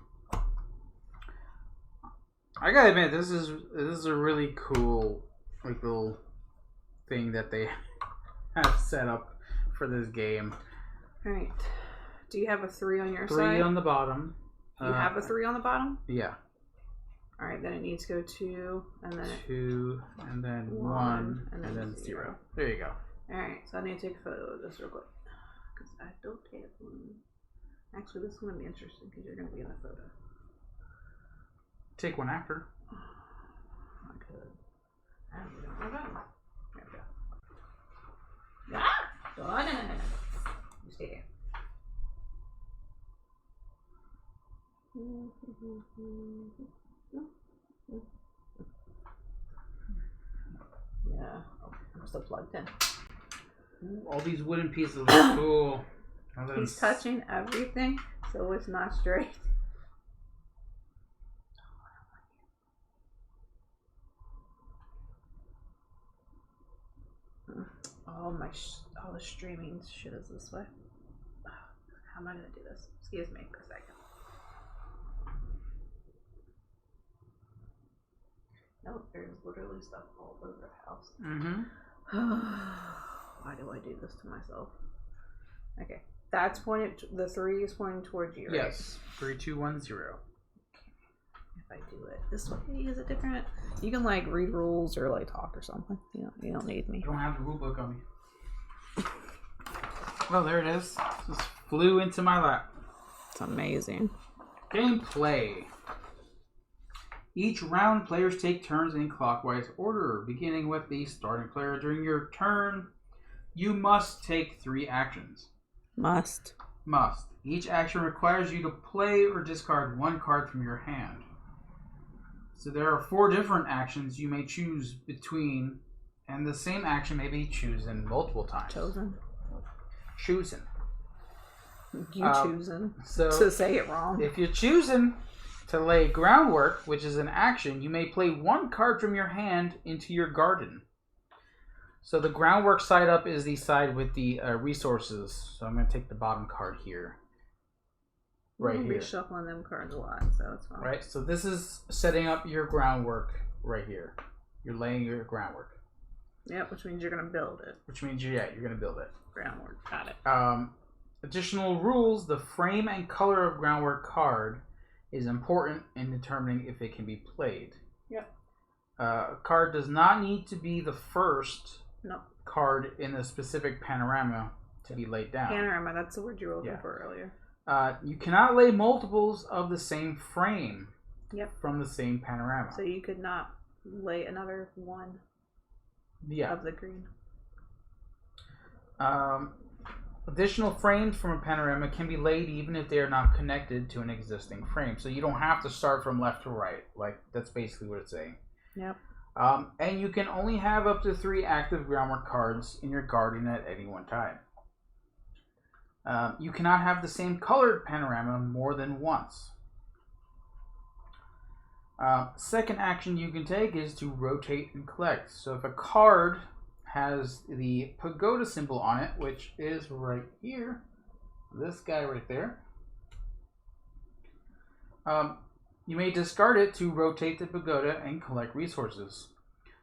I gotta admit, this is a really cool little thing that they have set up for this game. Alright. Do you have a 3 on your 3 side? 3 on the bottom. You have a 3 on the bottom? Yeah. Alright, then it needs to go 2, and then 2, and then 1, and then 0. There you go. Alright, so I need to take a photo of this real quick. Because I don't have one. Actually, this is going to be interesting because you're going to be in the photo. Take one after. I could. I don't know. There we go. Ah! Oh, no. You stay there. Yeah, I'm still plugged in. Ooh, all these wooden pieces look cool. He's touching everything, so it's not straight. All the streaming shit is this way. I'm not gonna do this. Excuse me for a second. No, there's literally stuff all over the house. Why do I do this to myself? Okay, that's pointed. The 3 is pointing towards you, right? Yes. 3, 2, 1, 0. If I do it this way, is it different? You can like read rules or like talk or something. You don't need me. I don't have the rule book on me. Well, there it is. Just flew into my lap. It's amazing. Gameplay. Each round, players take turns in clockwise order, beginning with the starting player. During your turn, you must take 3 actions. Must. Each action requires you to play or discard 1 card from your hand. So there are 4 different actions you may choose between, and the same action may be chosen multiple times. Chosen. Chosen. So to say it wrong. If you're choosing to lay groundwork, which is an action, you may play 1 card from your hand into your garden. So the groundwork side up is the side with the resources. So I'm going to take the bottom card here. Right here. We'll be shuffling them cards a lot, so it's fine. Right, so this is setting up your groundwork right here. You're laying your groundwork. Yep, which means you're going to build it. Which means, you're going to build it. Groundwork, got it. Additional rules: the frame and color of groundwork card is important in determining if it can be played. Yep. A card does not need to be the first Nope. card in a specific panorama to be laid down. Panorama, that's the word you were looking for earlier. You cannot lay multiples of the same frame from the same panorama. So you could not lay another 1 of the green. Additional frames from a panorama can be laid even if they are not connected to an existing frame. So you don't have to start from left to right. Like, that's basically what it's saying. Yep. And you can only have up to 3 active groundwork cards in your garden at any one time. You cannot have the same colored panorama more than once. Second action you can take is to rotate and collect. So if a card has the pagoda symbol on it, which is right here, this guy right there, you may discard it to rotate the pagoda and collect resources.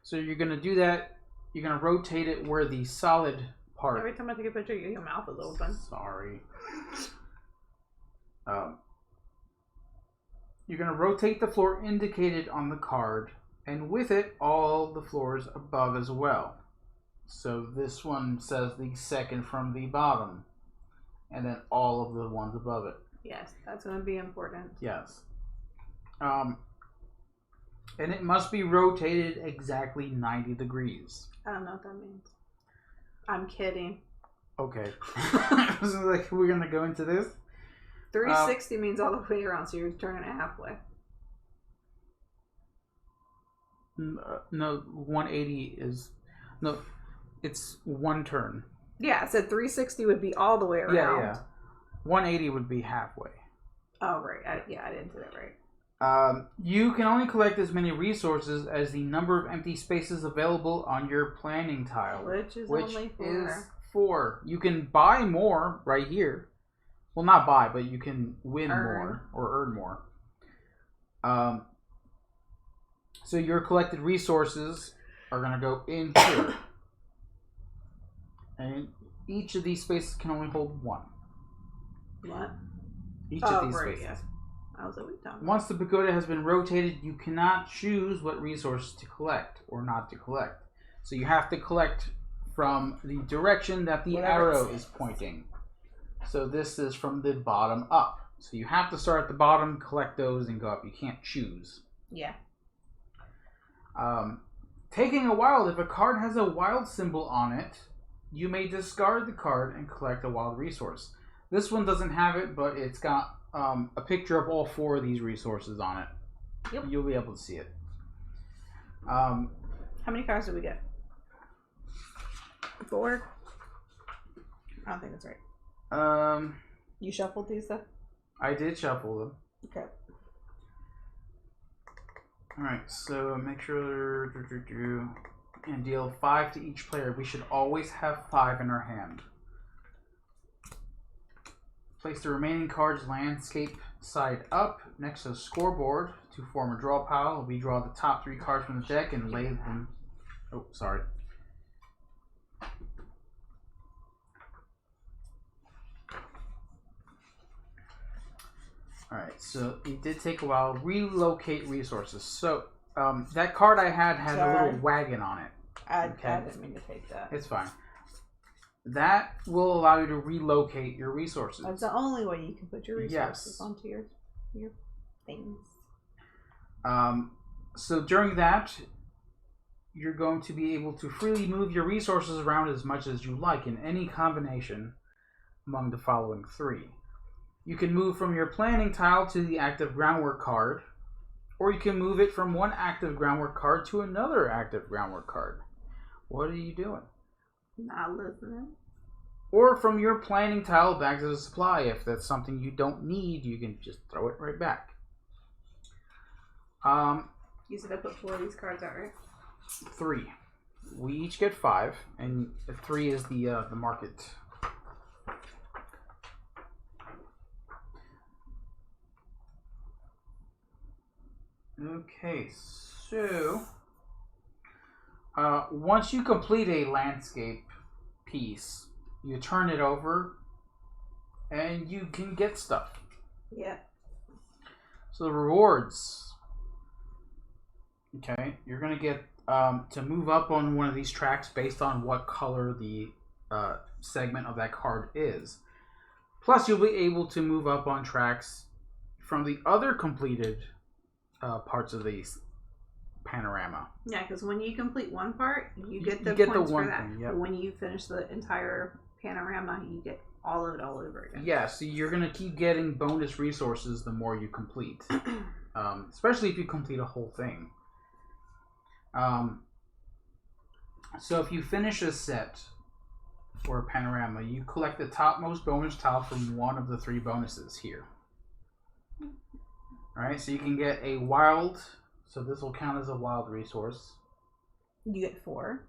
So you're going to do that. You're going to rotate it where the solid part. Every time I take a picture, your mouth is open. Sorry. You're going to rotate the floor indicated on the card, and with it, all the floors above as well. So this one says the second from the bottom, and then all of the ones above it. Yes, that's going to be important. Yes. And it must be rotated exactly 90 degrees. I don't know what that means. I'm kidding. Okay. So, like, we're going to go into this? 360 means all the way around, so you're turning it halfway. No, 180 is... No, it's 1 turn. Yeah, I said 360 would be all the way around. Yeah. 180 would be halfway. Oh, right. I didn't say that right. You can only collect as many resources as the number of empty spaces available on your planning tile. Which is only 4. 4. You can buy more right here. Well, not buy, but you can win more or earn more. So your collected resources are going to go in here. And each of these spaces can only hold 1. What? Each of these spaces. Yeah. I was like, what are you talking about? Once the pagoda has been rotated, you cannot choose what resource to collect or not to collect. So you have to collect from the direction that the arrow is pointing. So this is from the bottom up. So you have to start at the bottom, collect those, and go up. You can't choose. Yeah. Taking a wild. If a card has a wild symbol on it, you may discard the card and collect a wild resource. This one doesn't have it, but it's got a picture of all 4 of these resources on it. Yep. You'll be able to see it. How many cards did we get? 4? I don't think that's right. You shuffled these stuff? I did shuffle them. Okay. Alright, so make sure and deal 5 to each player. We should always have 5 in our hand. Place the remaining cards landscape side up next to the scoreboard to form a draw pile. We draw the top 3 cards from the deck and lay them. Oh, sorry. Alright, so it did take a while. Relocate resources. So, that card I had a little wagon on it. I didn't mean to take that. It's fine. That will allow you to relocate your resources. That's the only way you can put your resources onto your things. So during that, you're going to be able to freely move your resources around as much as you like in any combination among the following 3. You can move from your planning tile to the active groundwork card, or you can move it from one active groundwork card to another active groundwork card. What are you doing? Not listening. Or from your planning tile back to the supply. If that's something you don't need, you can just throw it right back. You said I put 4 of these cards out, right? 3. We each get 5, and 3 is the market. Okay, so once you complete a landscape piece, you turn it over, and you can get stuff. Yeah. So the rewards. Okay, you're gonna get to move up on one of these tracks based on what color the segment of that card is. Plus, you'll be able to move up on tracks from the other completed parts of the panorama. Yeah, because when you complete one part, you get the get points the one for that. thing, yep. But when you finish the entire panorama, you get all of it all over again. Yeah, so you're going to keep getting bonus resources the more you complete. Especially if you complete a whole thing. So if you finish a set for a panorama, you collect the topmost bonus tile from one of the 3 bonuses here. Alright, so you can get a wild, so this will count as a wild resource. You get 4.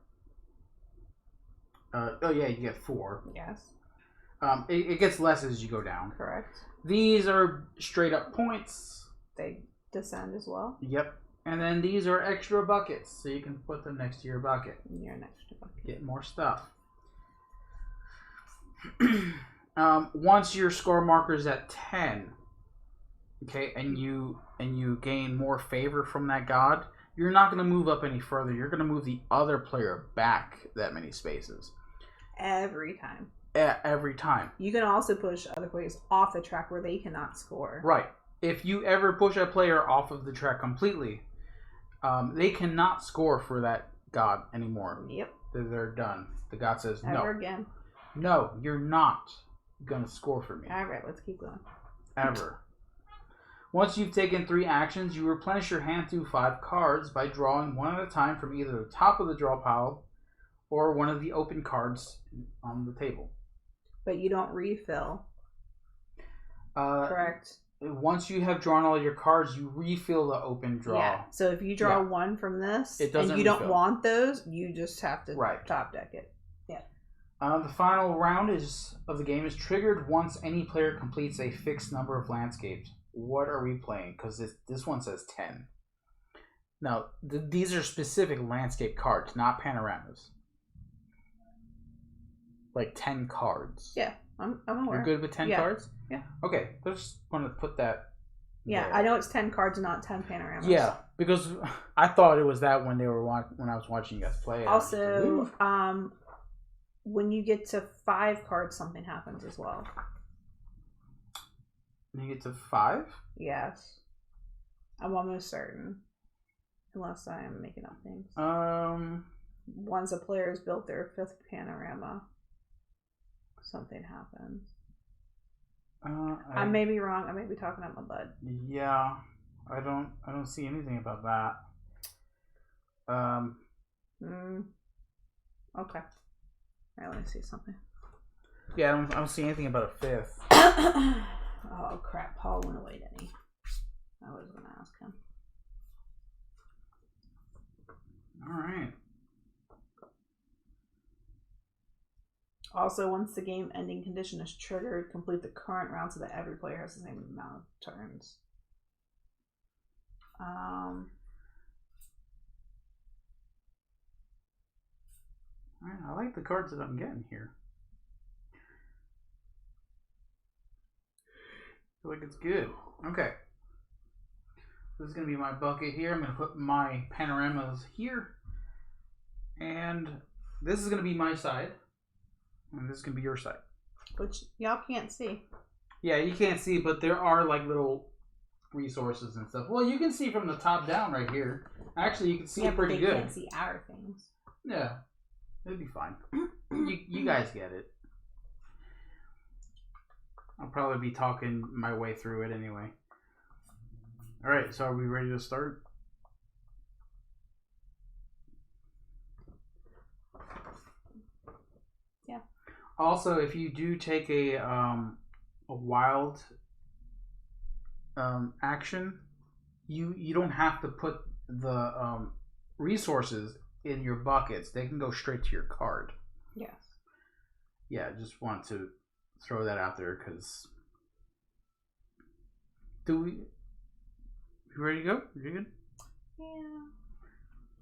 Oh yeah, you get 4. Yes. It gets less as you go down. Correct. These are straight up points. They descend as well. Yep. And then these are extra buckets, so you can put them next to your bucket. You're an extra bucket. Get more stuff. Once your score marker's at 10, okay, and you gain more favor from that god, you're not going to move up any further. You're going to move the other player back that many spaces. Every time. Every time. You can also push other players off the track where they cannot score. Right. If you ever push a player off of the track completely, they cannot score for that god anymore. Yep. They're done. The god says no. Ever again. No, you're not going to score for me. Alright, let's keep going. Ever. Once you've taken 3 actions, you replenish your hand through 5 cards by drawing one at a time from either the top of the draw pile or one of the open cards on the table. But you don't refill. Correct. Once you have drawn all your cards, you refill the open draw. Yeah. So if you draw one from this and you don't want those, you just have to top deck it. Yeah. The final round of the game is triggered once any player completes a fixed number of landscapes. What are we playing? Because this one says 10. Now, these are specific landscape cards, not panoramas. Like 10 cards. Yeah, I'm aware. You're good with 10 cards? Yeah. Okay, I just want to put that there. I know it's 10 cards, not 10 panoramas. Yeah, because I thought it was that when I was watching you guys play. Also, when you get to 5 cards, something happens as well. When you get to 5? Yes. I'm almost certain. Unless I am making up things. Once a player has built their 5th panorama, something happens. I may be wrong. I may be talking out my butt. Yeah, I don't see anything about that. Okay. Alright, let me see something. Yeah, I don't see anything about a 5th. Oh crap! Paul went away, didn't he? I was gonna ask him. All right. Also, once the game ending condition is triggered, complete the current round so that every player has the same amount of turns. I like the cards that I'm getting here. I feel like it's good. Okay. This is going to be my bucket here. I'm going to put my panoramas here. And this is going to be my side. And this is going to be your side. Which y'all can't see. Yeah, you can't see, but there are like little resources and stuff. Well, you can see from the top down right here. Actually, you can see it pretty good. Can't see our things. Yeah, it'd be fine. You guys get it. I'll probably be talking my way through it anyway. All right, so are we ready to start? Yeah. Also, if you do take a wild action, you don't have to put the resources in your buckets. They can go straight to your card. Yes. Yeah, just want to throw that out there because you ready to go? You good? Yeah.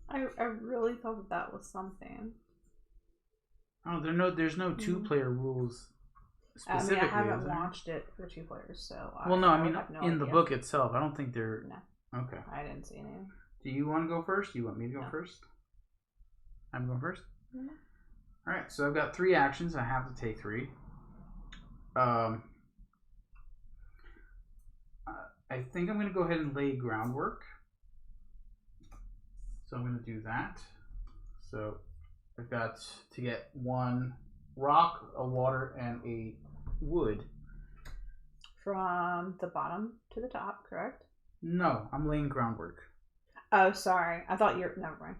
I really thought that was something. Oh, there's no 2-player rules specifically. I mean, I haven't watched it for 2 players, so well, no, I mean have no in idea. the book itself. I don't think they're No. Okay. I didn't see any. Do you want to go first? Do you want me to go first? I'm going first. Mm-hmm. All right, so I've got 3 actions. I have to take 3. I think I'm going to go ahead and lay groundwork. So I'm going to do that. So I've got to get 1 rock, a water, and a wood. From the bottom to the top, correct? No, I'm laying groundwork. Oh, sorry. I thought you're... Never mind.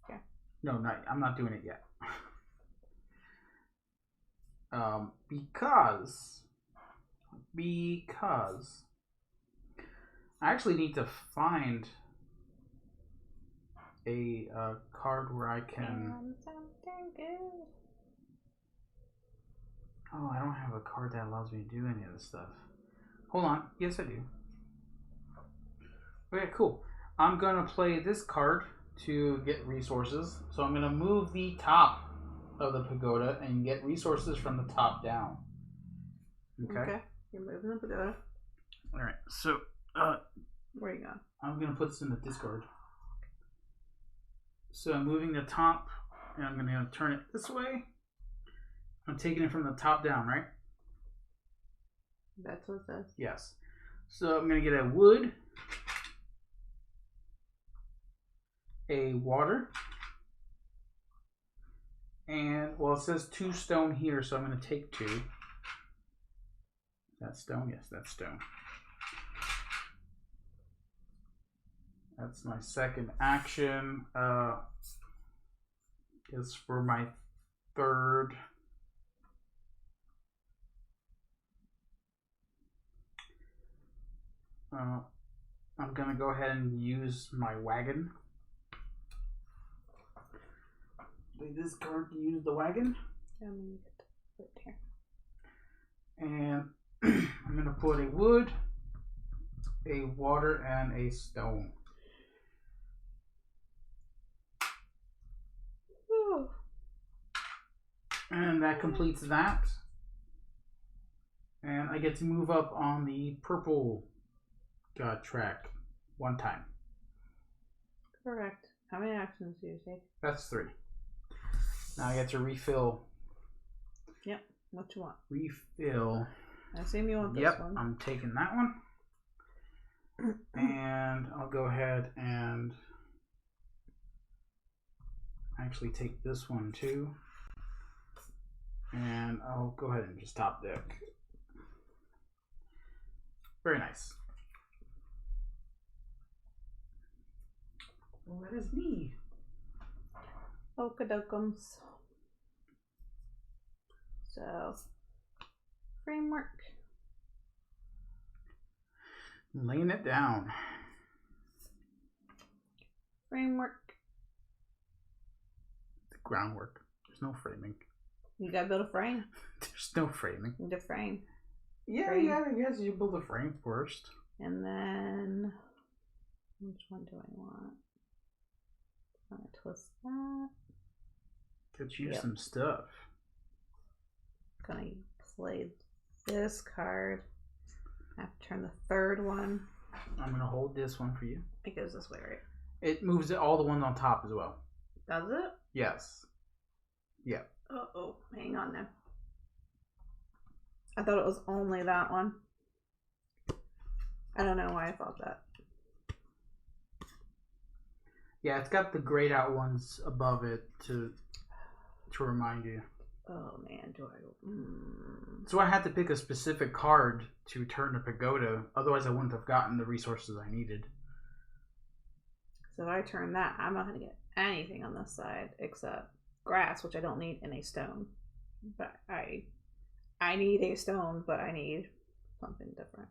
Okay. No, I'm not doing it yet. Because I actually need to find a card where I can... Something good. Oh, I don't have a card that allows me to do any of this stuff. Hold on. Yes, I do. Okay, cool. I'm going to play this card to get resources. So I'm going to move the top of the pagoda and get resources from the top down. Okay. You're moving the pagoda. All right. So, where are you going? I'm going to put this in the discard. So I'm moving the top, and I'm going to turn it this way. I'm taking it from the top down, right? That's what it says. Yes. So I'm going to get a wood, a water, and, well, it says 2 stone here, so I'm going to take 2. That's stone? Yes, that's stone. That's my second action. Is for my third. I'm going to go ahead and use my wagon. Play this card to use the wagon. Let me put it here. And I'm going to put a wood, a water, and a stone. Ooh. And that completes that. And I get to move up on the purple track 1 time. Correct. How many actions do you take? That's 3. Now I get to refill. Yep. What you want? Refill. I assume you want this one. Yep, I'm taking that one. And I'll go ahead and actually take this one too. And I'll go ahead and just top deck. Very nice. Well, that is me. Okadokums. So, framework. Laying it down. Framework. The groundwork. There's no framing. You gotta build a frame. There's no framing. You need a frame. Yeah, Frame. yeah, I guess you build a frame first. And then, which one do I want? I'm gonna twist that. Get you Yep. some stuff. Gonna play this card. I have to turn the third one. I'm gonna hold this one for you. It goes this way, right? It moves all the ones on top as well. Does it? Yes. Yeah. Uh-oh. Hang on now. I thought it was only that one. I don't know why I thought that. Yeah, it's got the grayed out ones above it to remind you. Oh man, do I? So I had to pick a specific card to turn the pagoda. Otherwise, I wouldn't have gotten the resources I needed. So if I turn that, I'm not going to get anything on this side except grass, which I don't need, and a stone. But I need a stone, but I need something different.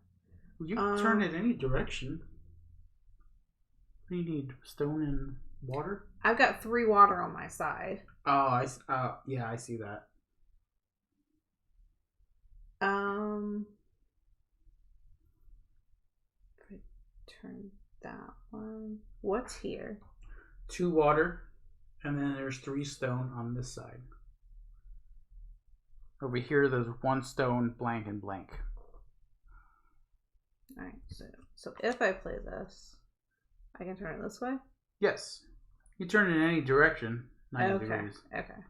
You can turn it any direction. You need stone and water. I've got 3 water on my side. Oh, yeah, I see that. If I turn that one, what's here? 2 water, and then there's 3 stone on this side. Over here, there's 1 stone, blank and blank. All right, so if I play this, I can turn it this way. Yes, you turn it in any direction. 90 degrees. Okay.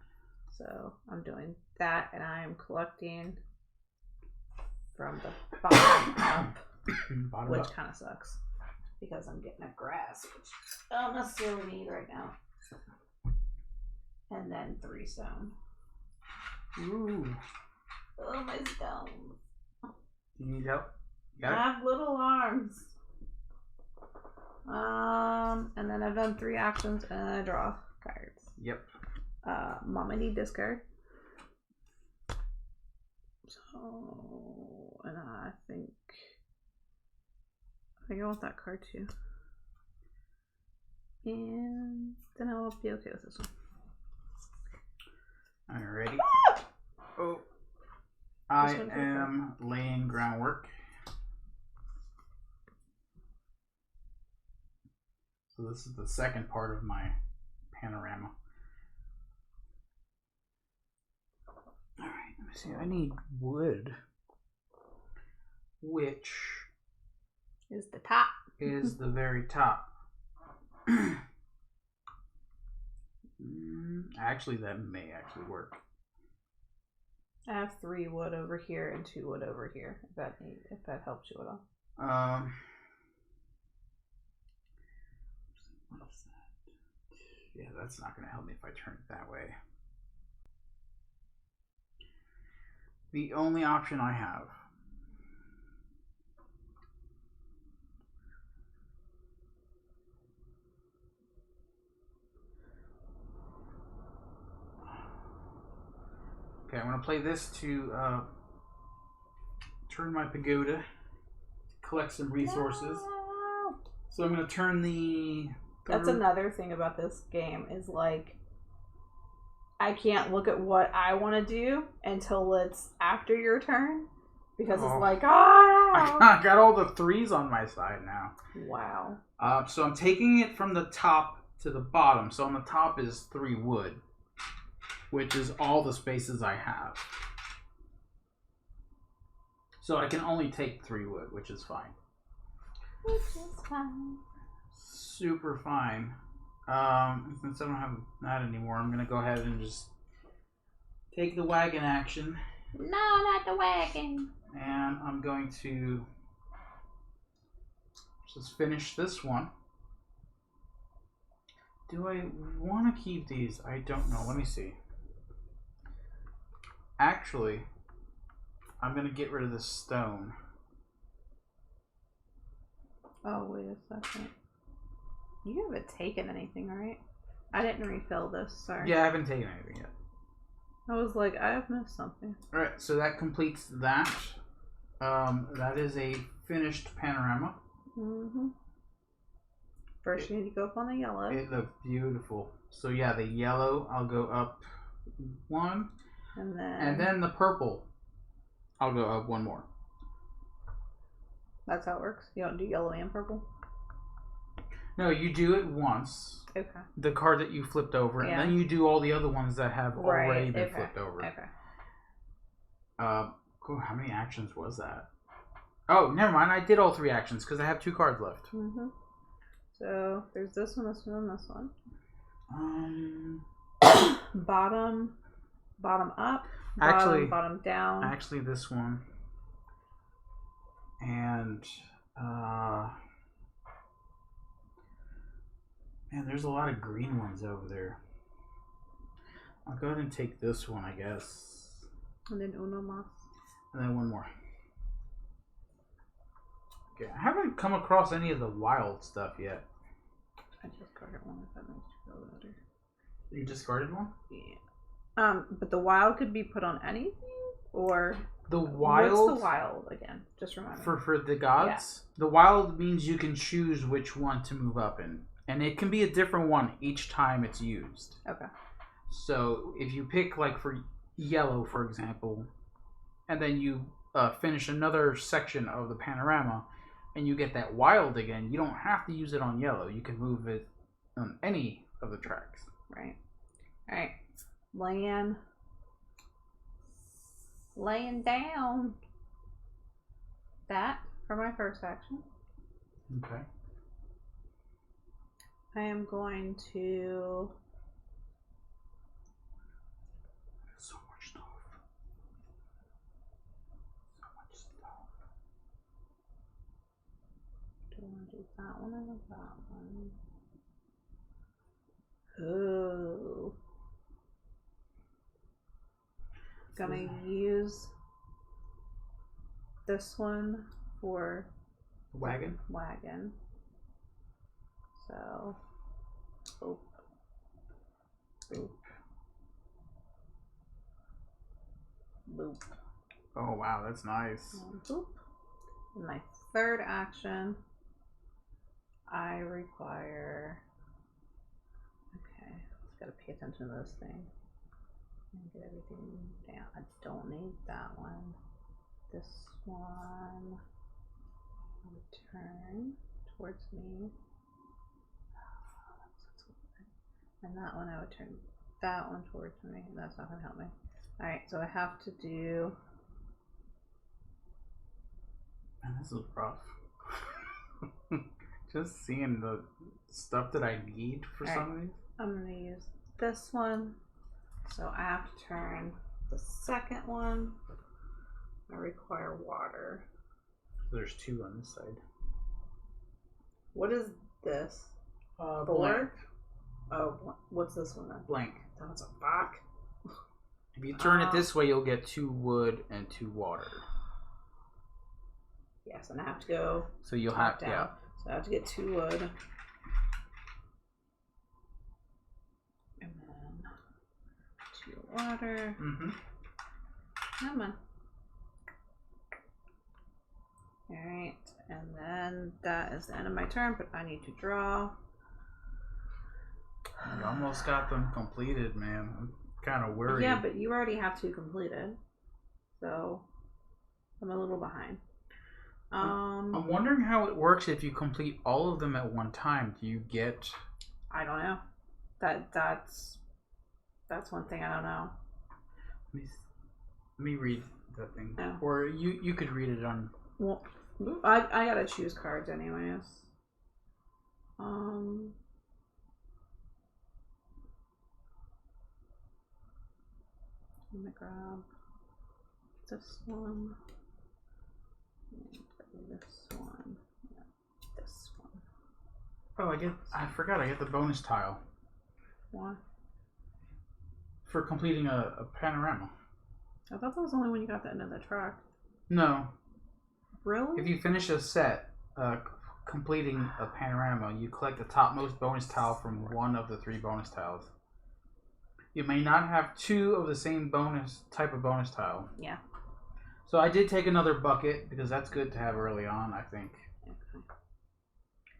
So I'm doing that, and I'm collecting from the bottom up, Bottom which up. kind of sucks because I'm getting a grass, which I don't necessarily need right now. And then 3 stone. Ooh. Oh, my stones. Do you need help? You I got have little arms. And then I've done 3 actions, and I draw cards. Yep. Mom, I need this card. So, and I think I want that card too. And then I will be okay with this one. Alrighty. Oh. I am laying groundwork. So this is the second part of my panorama. Alright, let me see. I need wood. Which is the top. is the very top. Actually, that may actually work. I have 3 wood over here and 2 wood over here. If that helps you at all. What's that? Yeah, that's not going to help me if I turn it that way. The only option I have okay, I'm going to play this to turn my pagoda, collect some resources. No! So I'm going to turn the... That's another thing about this game is like I can't look at what I want to do until it's after your turn because it's like, I got all the 3s on my side now. Wow. So I'm taking it from the top to the bottom. So on the top is 3 wood, which is all the spaces I have. So I can only take 3 wood, which is fine. Which is fine. Super fine. Since I don't have that anymore, I'm gonna go ahead and just take the wagon action. No, not the wagon. And I'm going to just finish this one. Do I want to keep these? I don't know. Let me see. Actually, I'm gonna get rid of this stone. Oh, wait a second. You haven't taken anything, right? I didn't refill this, sorry. Yeah, I haven't taken anything yet. I was like, I have missed something. Alright, so that completes that. That is a finished panorama. Mm-hmm. First, you need to go up on the yellow. It looks beautiful. So yeah, the yellow, I'll go up 1. And then the purple. I'll go up one more. That's how it works? You don't do yellow and purple? No, you do it once. Okay. The card that you flipped over, and then you do all the other ones that have already been flipped over. Okay. Cool. How many actions was that? Oh, never mind. I did all 3 actions because I have 2 cards left. Mm-hmm. So there's this one, this one, and this one. Bottom up. Bottom down. Actually, this one. And man, there's a lot of green ones over there. I'll go ahead and take this one, I guess. And then uno más. And then one more. Okay, I haven't come across any of the wild stuff yet. I discarded one if that makes you feel better. You discarded one? Yeah. But the wild could be put on anything, or the wild. What's the wild again? Just remind me. For the gods, the wild means you can choose which one to move up in, and it can be a different one each time it's used. Okay. So if you pick like for yellow, for example, and then you finish another section of the panorama, and you get that wild again, you don't have to use it on yellow. You can move it on any of the tracks. Right. All right. Laying down that for my first action. Okay. I am going to. So much stuff. Do I want to do that one or that one? Oh. Gonna use this one for wagon. So, boop, boop, boop. Oh wow, that's nice. And boop. In my third action, I require. Okay, just gotta pay attention to this thing. And get everything down. I don't need that one. This one. I would turn towards me. And that one I would turn that one towards me. That's not gonna help me. Alright, so I have to do. Man, this is rough. Just seeing the stuff that I need for some of these. I'm gonna use this one. So I have to turn the second one. I require water. There's 2 on this side. What is this? Blank. Oh, what's this one then? Blank. That one's a rock. If you turn it this way, you'll get 2 wood and 2 water. Yes, and I have to go. So you'll have down. Yeah. So I have to get 2 wood. And then 2 water. Mm-hmm. Come on. Alright, and then that is the end of my turn, but I need to draw. You almost got them completed, man. I'm kind of worried. Yeah, but you already have 2 completed. So, I'm a little behind. I'm wondering how it works if you complete all of them at one time. Do you get... I don't know. That's one thing I don't know. Let me read that thing. Yeah. Or you could read it on... Well, I gotta choose cards anyways. I'm gonna grab this one. And this one. Yeah, this one. Oh, I forgot I get the bonus tile. Why? For completing a panorama. I thought that was only when you got the end of the track. No. Really? If you finish a set, completing a panorama, you collect the topmost bonus tile from one of the 3 bonus tiles. You may not have 2 of the same type of bonus tile. Yeah. So I did take another bucket because that's good to have early on, I think. Okay.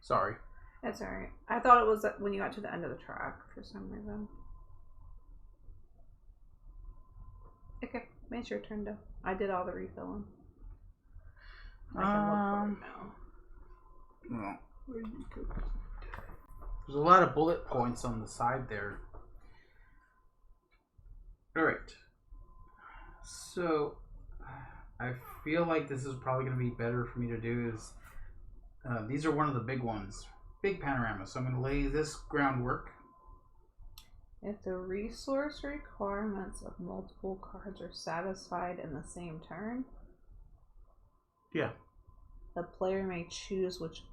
Sorry. That's alright. I thought it was when you got to the end of the track for some reason. Okay, it's your turn though. I did all the refilling. I can look for it now. Well, there's a lot of bullet points on the side there. Alright. So, I feel like this is probably going to be better for me to do is... these are one of the big ones. Big panoramas. So I'm going to lay this groundwork. If the resource requirements of multiple cards are satisfied in the same turn, Yeah. the player may choose which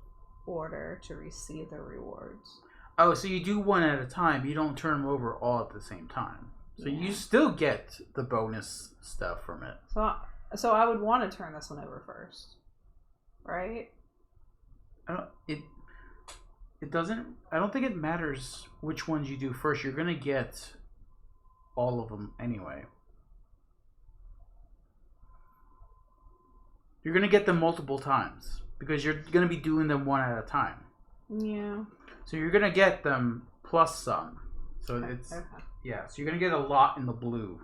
order to receive the rewards. Oh, so you do one at a time. You don't turn them over all at the same time. So Yeah. you still get the bonus stuff from it. So I would want to turn this one over first, right? It doesn't. I don't think it matters which ones you do first. You're gonna get all of them anyway. You're gonna get them multiple times because you're gonna be doing them one at a time. Yeah. So you're gonna get them plus some. So it's yeah. So you're gonna get a lot in the blue,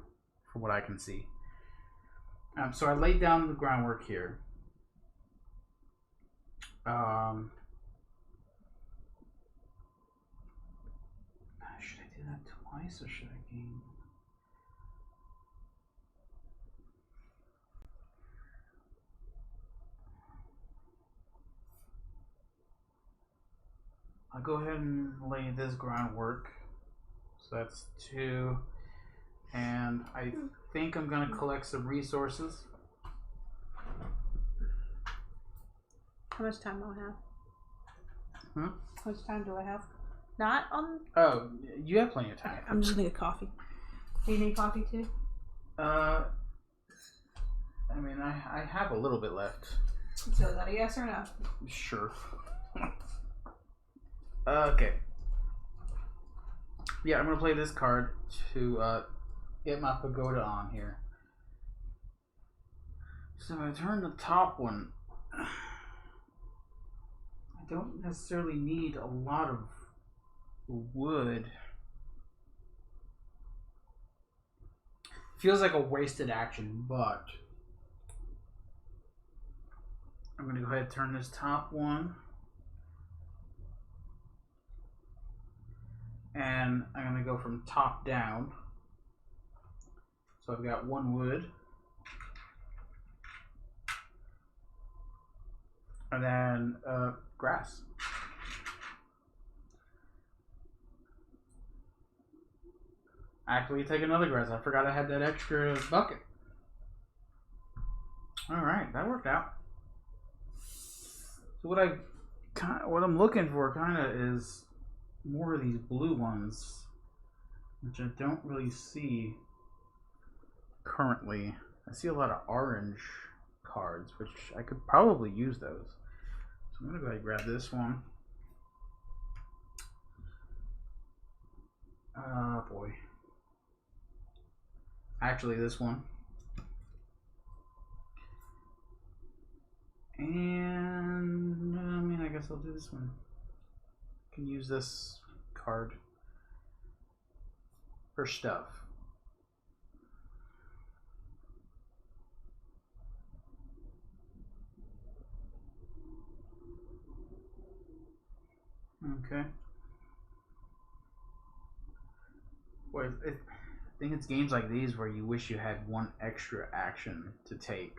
from what I can see. So I laid down the groundwork here. Should I do that twice or should I gain? I'll go ahead and lay this groundwork. So that's 2. And I think I'm going to collect some resources. How much time do I have? Huh? How much time do I have? Not on. Oh, you have plenty of time. I'm just gonna get coffee. Do you need coffee too? I mean, I have a little bit left. So is that a yes or no? Sure. Okay. Yeah, I'm gonna play this card to get my pagoda on here. So I turn the top one. I don't necessarily need a lot of wood. Feels like a wasted action, but I'm gonna go ahead and turn this top one. And I'm gonna go from top down. So I've got 1 wood. And then grass. Actually, take another grass. I forgot I had that extra bucket. All right, that worked out. So what I'm looking for kind of is more of these blue ones, which I don't really see currently. I see a lot of orange cards, which I could probably use those. So I'm gonna go ahead and grab this one. Oh boy. Actually, this one. And I mean, I guess I'll do this one. I can use this card for stuff. Okay. Boy, I think it's games like these where you wish you had one extra action to take.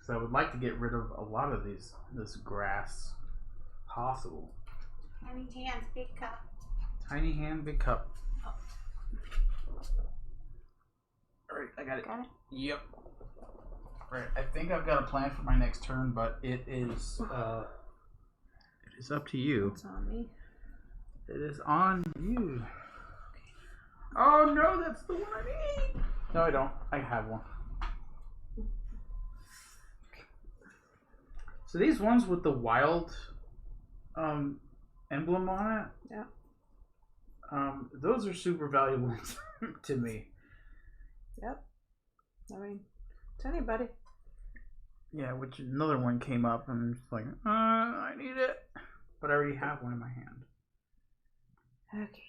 So I would like to get rid of a lot of this grass possible. Tiny hands, big cup. Tiny hand, big cup. Oh. Alright, I got it. Got it? Yep. Alright, I think I've got a plan for my next turn, but it is up to you. It's on me. It is on you. Oh no, that's the one I need. No, I don't. I have one. So these ones with the wild emblem on it, yeah. Those are super valuable to me. Yep. I mean, to anybody. Yeah, which another one came up and I'm just like, I need it. But I already have one in my hand. Okay.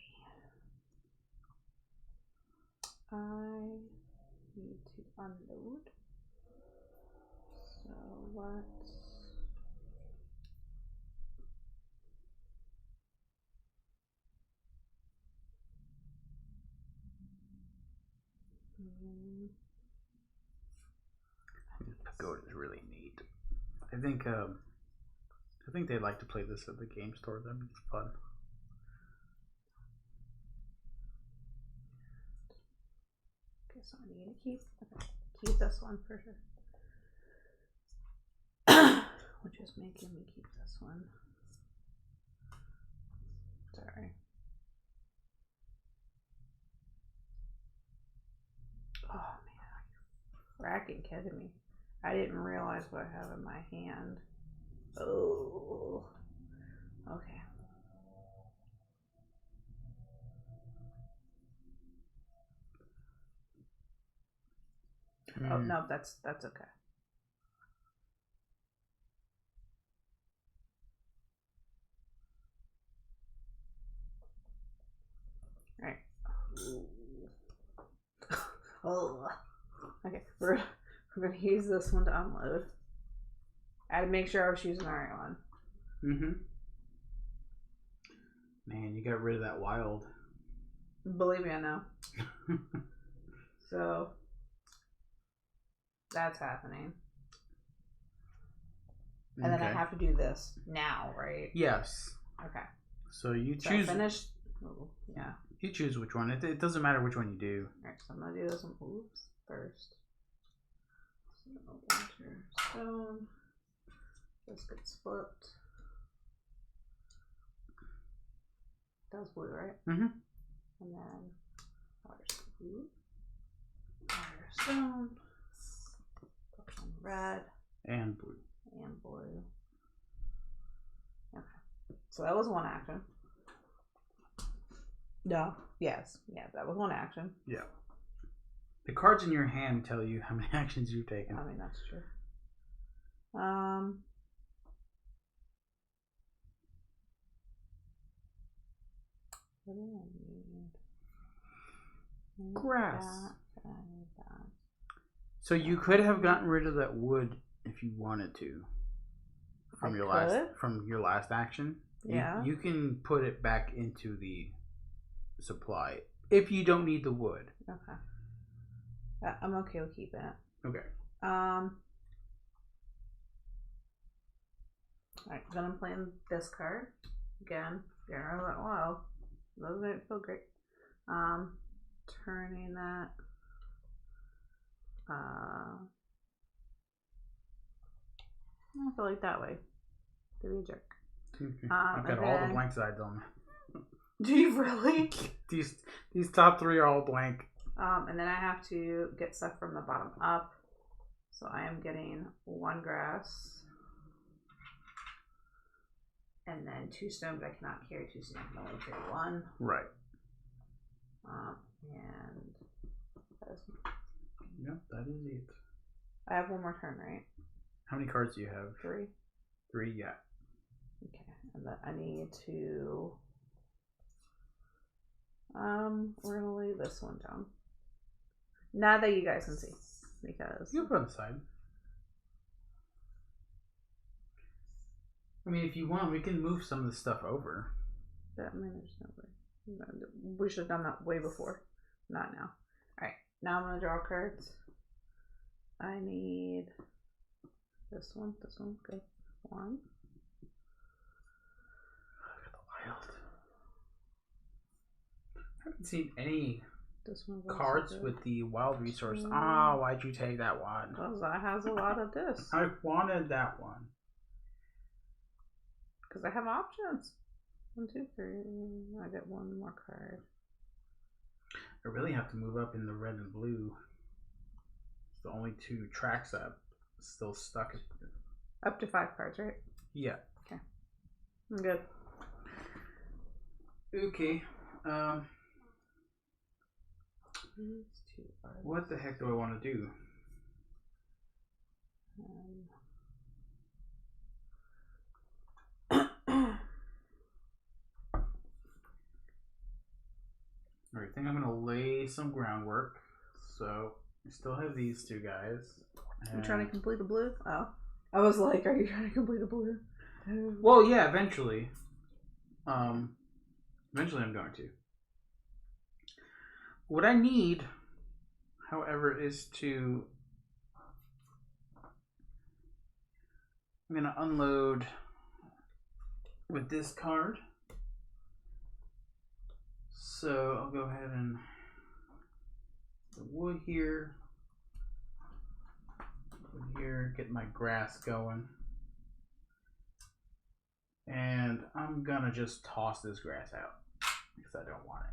I need to unload. So let's. Pagoda is really neat. I think they'd like to play this at the game store. That'd be fun. Okay, so I need to keep this one for sure. Which is making me keep this one. Sorry. Oh man, are you fracking kidding me? I didn't realize what I have in my hand. Oh. Okay. Oh no, that's okay. All right. Oh. Okay, we're gonna use this one to unload. I had to make sure I was using the right one. Mm-hmm. Man, you got rid of that wild. Believe me, I know. So that's happening. And then I have to do this now, right? Yes. Okay. So you choose. Finish. Oh, yeah. You choose which one. It doesn't matter which one you do. Alright, so I'm gonna do this one. Oops. First. So water, stone. This gets flipped. That was blue, right? Mm-hmm. And then water, stone. Red. And blue. And blue. Okay. So that was one action. No. Yes. Yeah, that was one action. Yeah. The cards in your hand tell you how many actions you've taken. I mean, that's true. What do I need? Grass. I need that. So you could have gotten rid of that wood if you wanted to. From your last action. Yeah. You can put it back into the supply if you don't need the wood. Okay. I'm okay with keeping it. Okay. Alright, then I'm playing this card. Again, getting rid of that wild. Doesn't it feel great? Turning that. I feel like that way. To be a jerk. I've got all the blank sides on. Do you really? These top three are all blank. And then I have to get stuff from the bottom up. So I am getting one grass. And then 2 stone, but I cannot carry 2 stone. I can only carry 1. Right. And that is. Yep, that is it. I have one more turn, right? How many cards do you have? 3. 3, yeah. Okay, and then I need to. We're gonna leave this one down. Not that you guys can see, because you can put it on the side. I mean, if you want, we can move some of the stuff over. I mean, there's no way. We should have done that way before. Not now. Alright, now I'm gonna draw cards. I need this one, good. 1. Look at the wild. I haven't seen any cards with the wild resource. Why'd you take that one? Because that has a lot of this. I wanted that one. Because I have options. 1, 2, 3. I get one more card. I really have to move up in the red and blue. It's the only 2 tracks I'm still stuck. Up to 5 cards, right? Yeah. Okay. I'm good. Okay. What the heck do I want to do? Alright, think I'm gonna lay some groundwork. So I still have these two guys. I'm trying to complete a blue. Oh, I was like, are you trying to complete a blue? Well, yeah, eventually. Eventually I'm going to. What I need, however, is to... I'm going to unload with this card. So I'll go ahead and... the wood here. Wood here, get my grass going. And I'm going to just toss this grass out because I don't want it.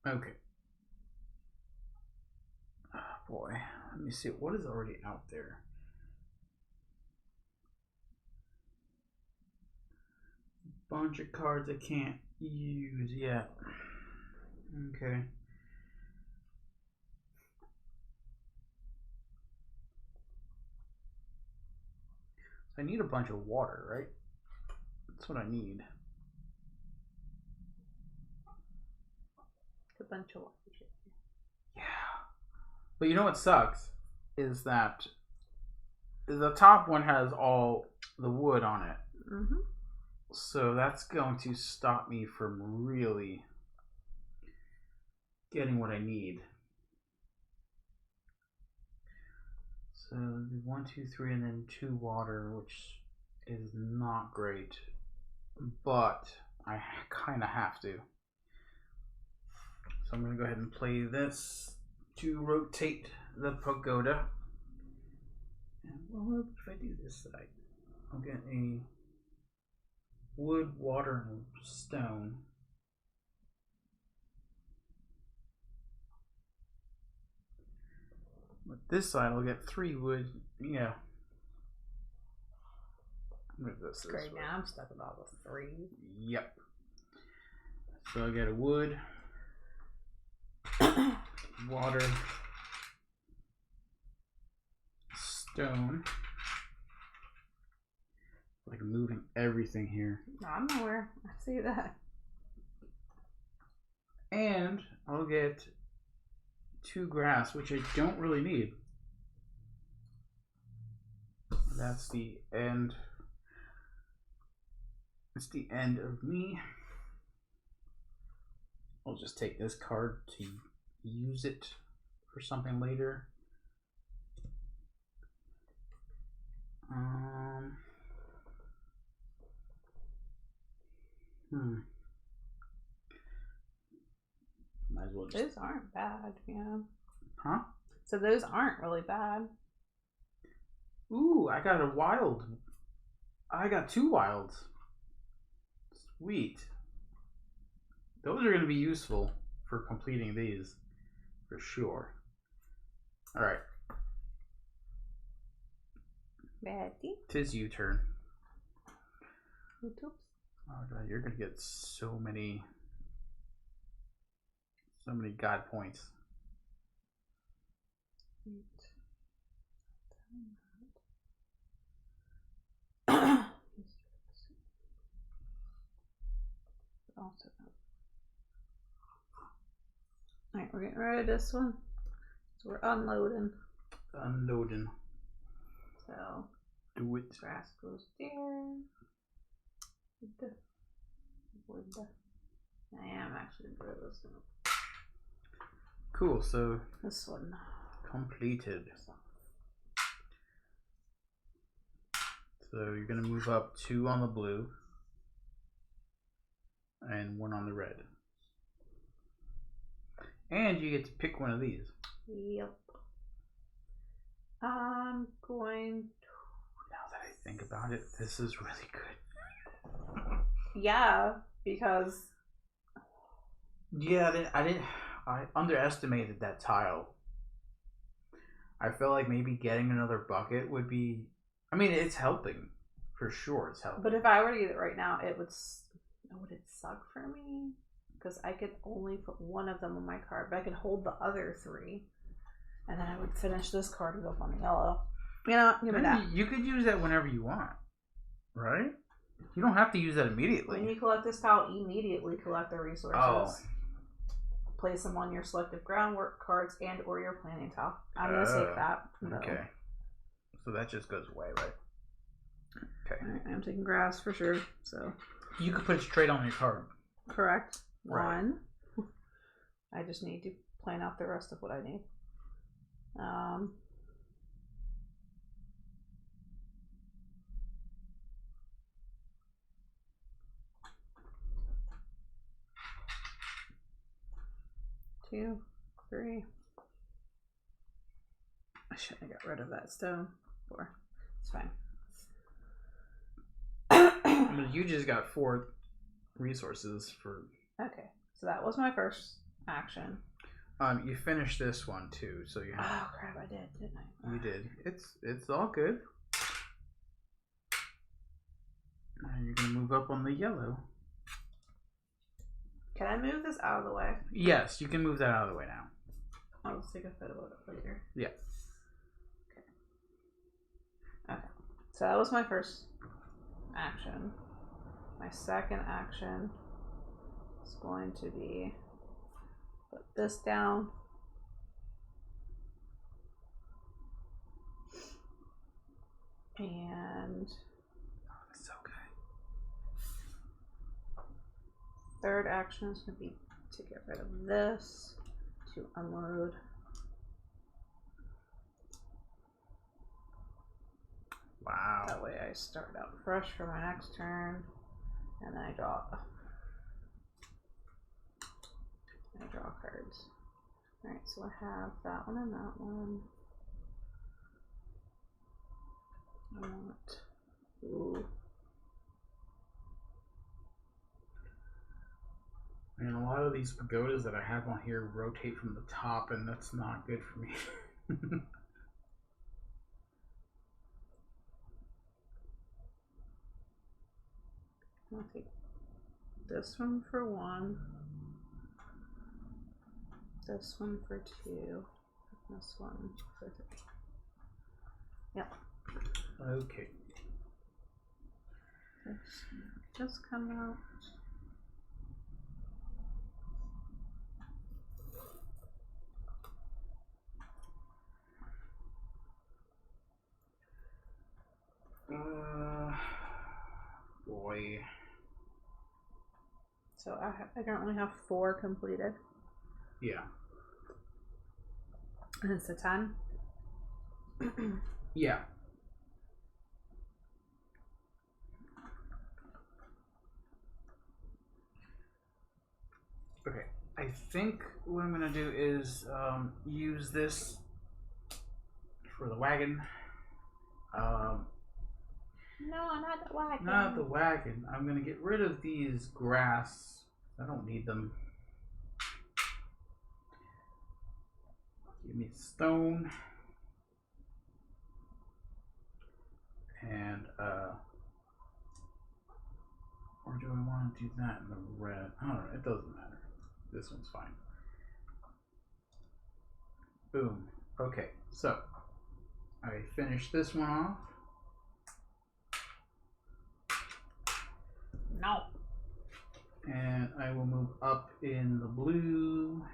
Okay. Oh boy, let me see what is already out there. Bunch of cards I can't use yet. Okay. So I need a bunch of water, right? That's what I need. A bunch of water. Yeah. But you know what sucks is that the top one has all the wood on it. Mm-hmm. So that's going to stop me from really getting what I need. So 1, 2, 3, and then 2 water, which is not great. But I kind of have to. So I'm going to go ahead and play this to rotate the pagoda. And what if I do this side? I'll get a wood, water, and stone. But this side I'll get 3 wood. Yeah. Move this Great, way. now I'm stuck with all the 3. Yep. So I get a wood, water, stone. Like moving everything here. No, I'm nowhere. I see that. And I'll get 2 grass, which I don't really need. That's the end. It's the end of me. I'll just take this card to use it for something later. Might as well just... Those aren't bad, yeah. Huh? So those aren't really bad. Ooh, I got a wild. I got 2 wilds. Sweet. Those are going to be useful for completing these, for sure. All right. Betty. Tis you turn. Oops. Oh god, you're going to get so many god points. Alright, we're getting rid of this one. So we're unloading. Unloading. So Do it. grass goes there. Wood. I am actually gonna rid of this one. Cool, so This one. completed. So you're going to move up 2 on the blue and 1 on the red. And you get to pick one of these. Yep. I'm going to... Now that I think about it, this is really good. Yeah, because... Yeah, I underestimated that tile. I felt like maybe getting another bucket would be... I mean, it's helping. For sure, it's helping. But if I were to get it right now, would it suck for me? Because I could only put one of them on my card, but I could hold the other 3. And then I would finish this card and go up on the yellow. You know, give me that. You could use that whenever you want. Right? You don't have to use that immediately. When you collect this tile, immediately collect the resources. Oh. Place them on your selective groundwork cards and or your planning tile. I'm going to save that. No. Okay. So that just goes away, right? Okay. Alright, I'm taking grass for sure. So you could put it straight on your card. Correct. Right. 1. I just need to plan out the rest of what I need. 2, 3. I shouldn't have got rid of that stone. 4. It's fine. I mean, you just got 4 resources for. Okay, so that was my first action. You finished this one too, so you have. Oh crap! I did, didn't I? You did. It's all good. Now you're gonna move up on the yellow. Can I move this out of the way? Yes, you can move that out of the way now. I'll just take a photo of it later. Yeah. Okay. So that was my first action. My second action is going to be put this down. And That's so good. third action is going to be to get rid of this, to unload. Wow. That way I start out fresh for my next turn, and then I draw cards. Alright, so I have that one and that one. I want, ooh. And a lot of these pagodas that I have on here rotate from the top, and that's not good for me. I'll take this one for 1, this one for 2, this one for 3. Yep. Okay. This just come out. Boy. So I currently have 4 completed. Yeah. And it's a 10. Yeah. Okay. I think what I'm gonna do is use this for the wagon. No, not the wagon. Not the wagon. I'm gonna get rid of these grass. I don't need them. Give me stone. And or do I want to do that in the red? I don't know, it doesn't matter. This one's fine. Boom. Okay, so I finished this one off. No. And I will move up in the blue.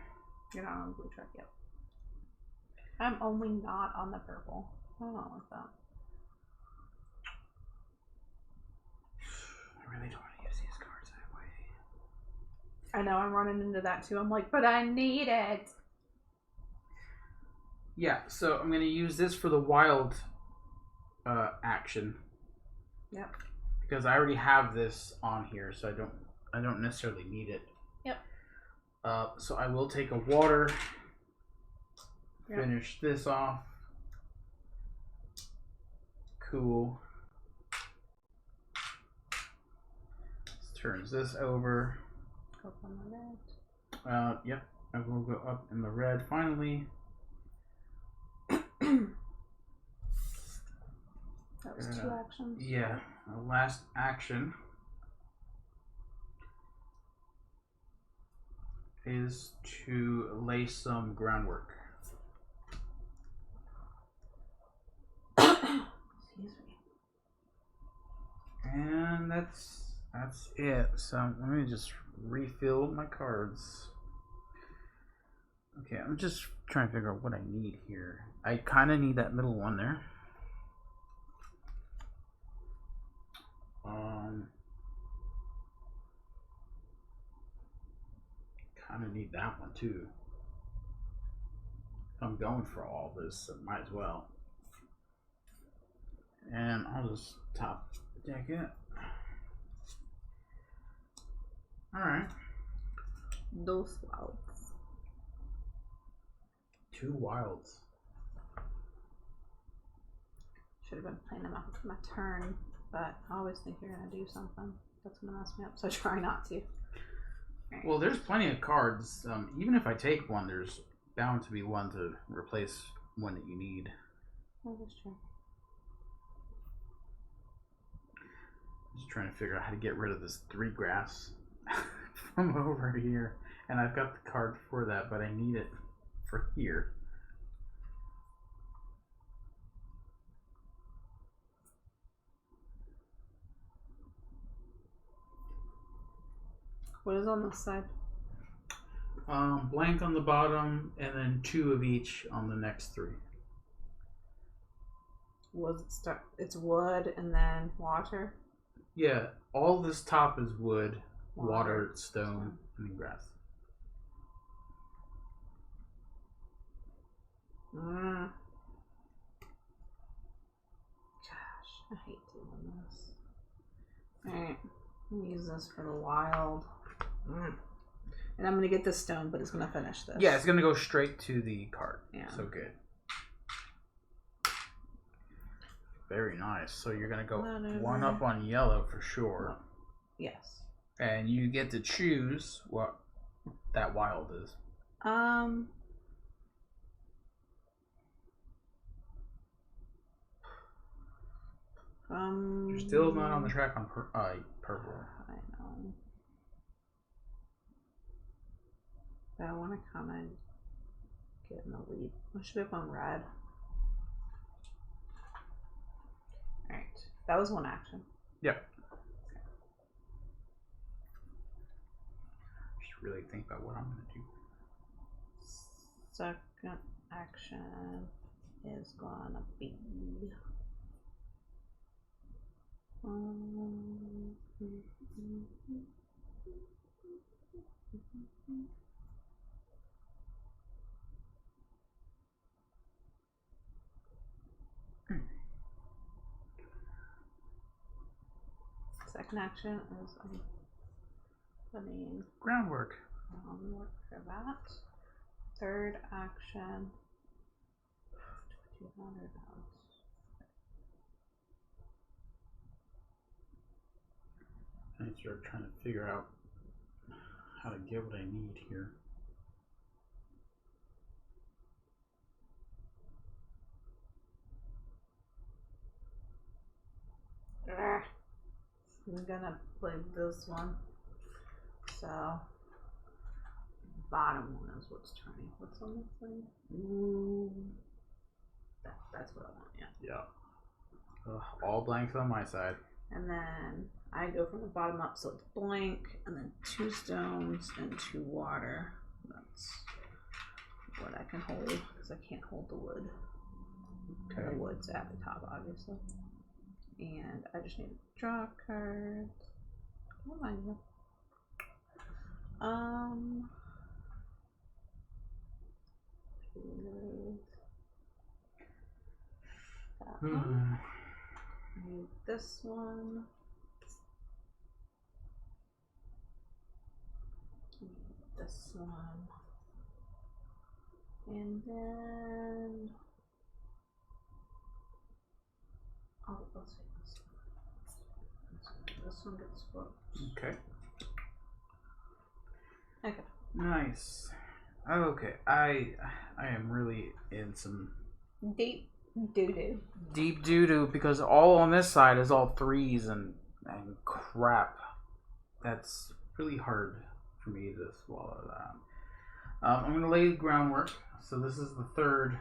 You're not on the blue track yet. I'm only not on the purple. I don't like that. I really don't want to use these cards that way. I know, I'm running into that too. I'm like, but I need it. Yeah, so I'm going to use this for the wild action. Yep. Because I already have this on here, so I don't necessarily need it. Yep. So I will take a water. Yep. Finish this off. Cool. Turns this over. Go on the red. Yep. I will go up in the red finally. That was 2 actions. Yeah. Last action is to lay some groundwork. Excuse me. And that's it. So let me just refill my cards. Okay, I'm just trying to figure out what I need here. I kind of need that middle one there. Kind of need that one too. If I'm going for all this, so might as well. And I'll just top deck it. Alright. Those wilds. 2 wilds. Should have been playing them out for my turn, but I always think you're gonna do something that's gonna mess me up, so I try not to. Right. Well, there's plenty of cards. Even if I take one, there's bound to be one to replace one that you need. Oh, that's true. Just trying to figure out how to get rid of this 3 grass from over here. And I've got the card for that, but I need it for here. What is on this side? Blank on the bottom, and then 2 of each on the next 3. Was it stuck? It's wood and then water. Yeah, all this top is wood, water, stone, and then grass. Gosh, I hate doing this. Alright, I'm gonna use this for the wild. And I'm gonna get this stone, but it's gonna finish this. Yeah, it's gonna go straight to the card. Yeah. So good. Very nice. So you're gonna go 1 up on yellow for sure. Yes. And you get to choose what that wild is. You're still not on the track on purple. I know. But I want to kind of get in the lead. I should have on red. Alright. That was 1 action. Yep. Just really think about what I'm going to do. Second action is gonna be second action is putting Groundwork. groundwork for that. Third action. 200 I start trying to figure out how to get what I need here. I'm gonna play this one. So bottom one is what's turning. What's on this thing? Ooh. That's what I want, yeah. Yeah. All blanks on my side. And then I go from the bottom up, so it's blank, and then 2 stones and 2 water. That's what I can hold, because I can't hold the wood. Okay. The wood's at the top, obviously. And I just need to draw a card. Come on, you. That one. I need this one. I need this one. And then let's take this one. This one gets flipped. Okay. Okay. Nice. Okay. I am really in some Deep doo-doo. deep doo-doo because all on this side is all 3s and crap. That's really hard for me to swallow that. I'm going to lay the groundwork. So this is the 3rd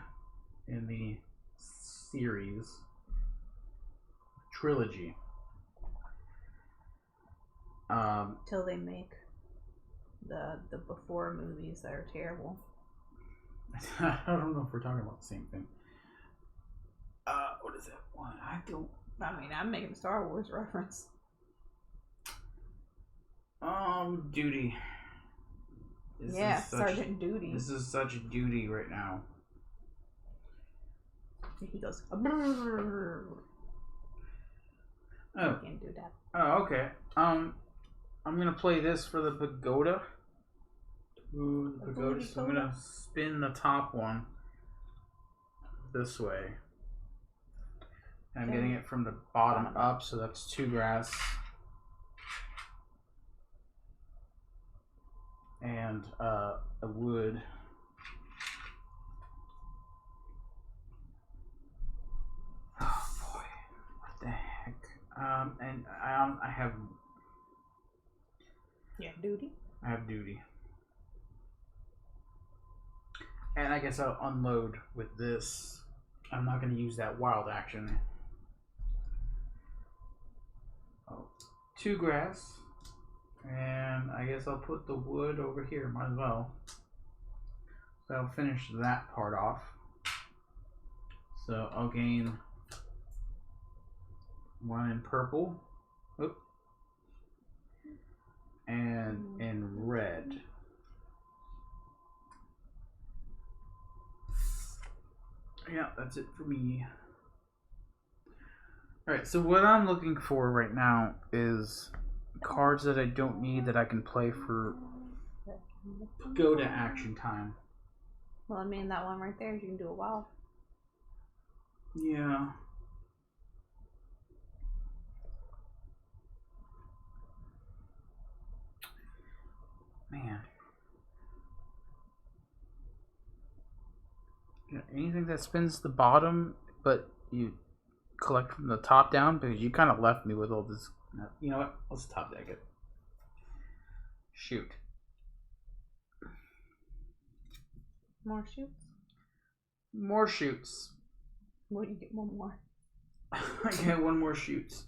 in the series trilogy. Till they make the before movies that are terrible. I don't know if we're talking about the same thing. What is that one? I mean, I'm making a Star Wars reference. Duty. Sergeant Duty. This is such a duty right now. He goes. Oh. I can't do that. Oh, okay. I'm gonna play this for the pagoda. Ooh, the pagoda. So I'm gonna spin the top one this way. I'm getting it from the bottom up, so that's 2 grass. And a wood. Oh boy, what the heck? And I have. Yeah, duty. I have duty. And I guess I'll unload with this. I'm not going to use that wild action. Oh, 2 grass. And I guess I'll put the wood over here. Might as well. So I'll finish that part off. So I'll gain 1 in purple. Oop. And in red. Yeah, that's it for me. Alright, so what I'm looking for right now is cards that I don't need that I can play for pagoda action time. Well, I mean, that one right there, you can do a wild. Yeah. Man. Yeah, anything that spins the bottom, but you collect from the top down, because you kind of left me with all this. You know what? Let's top deck it. Shoot. More shoots? More shoots. Well, you get 1 more. I get 1 more shoots.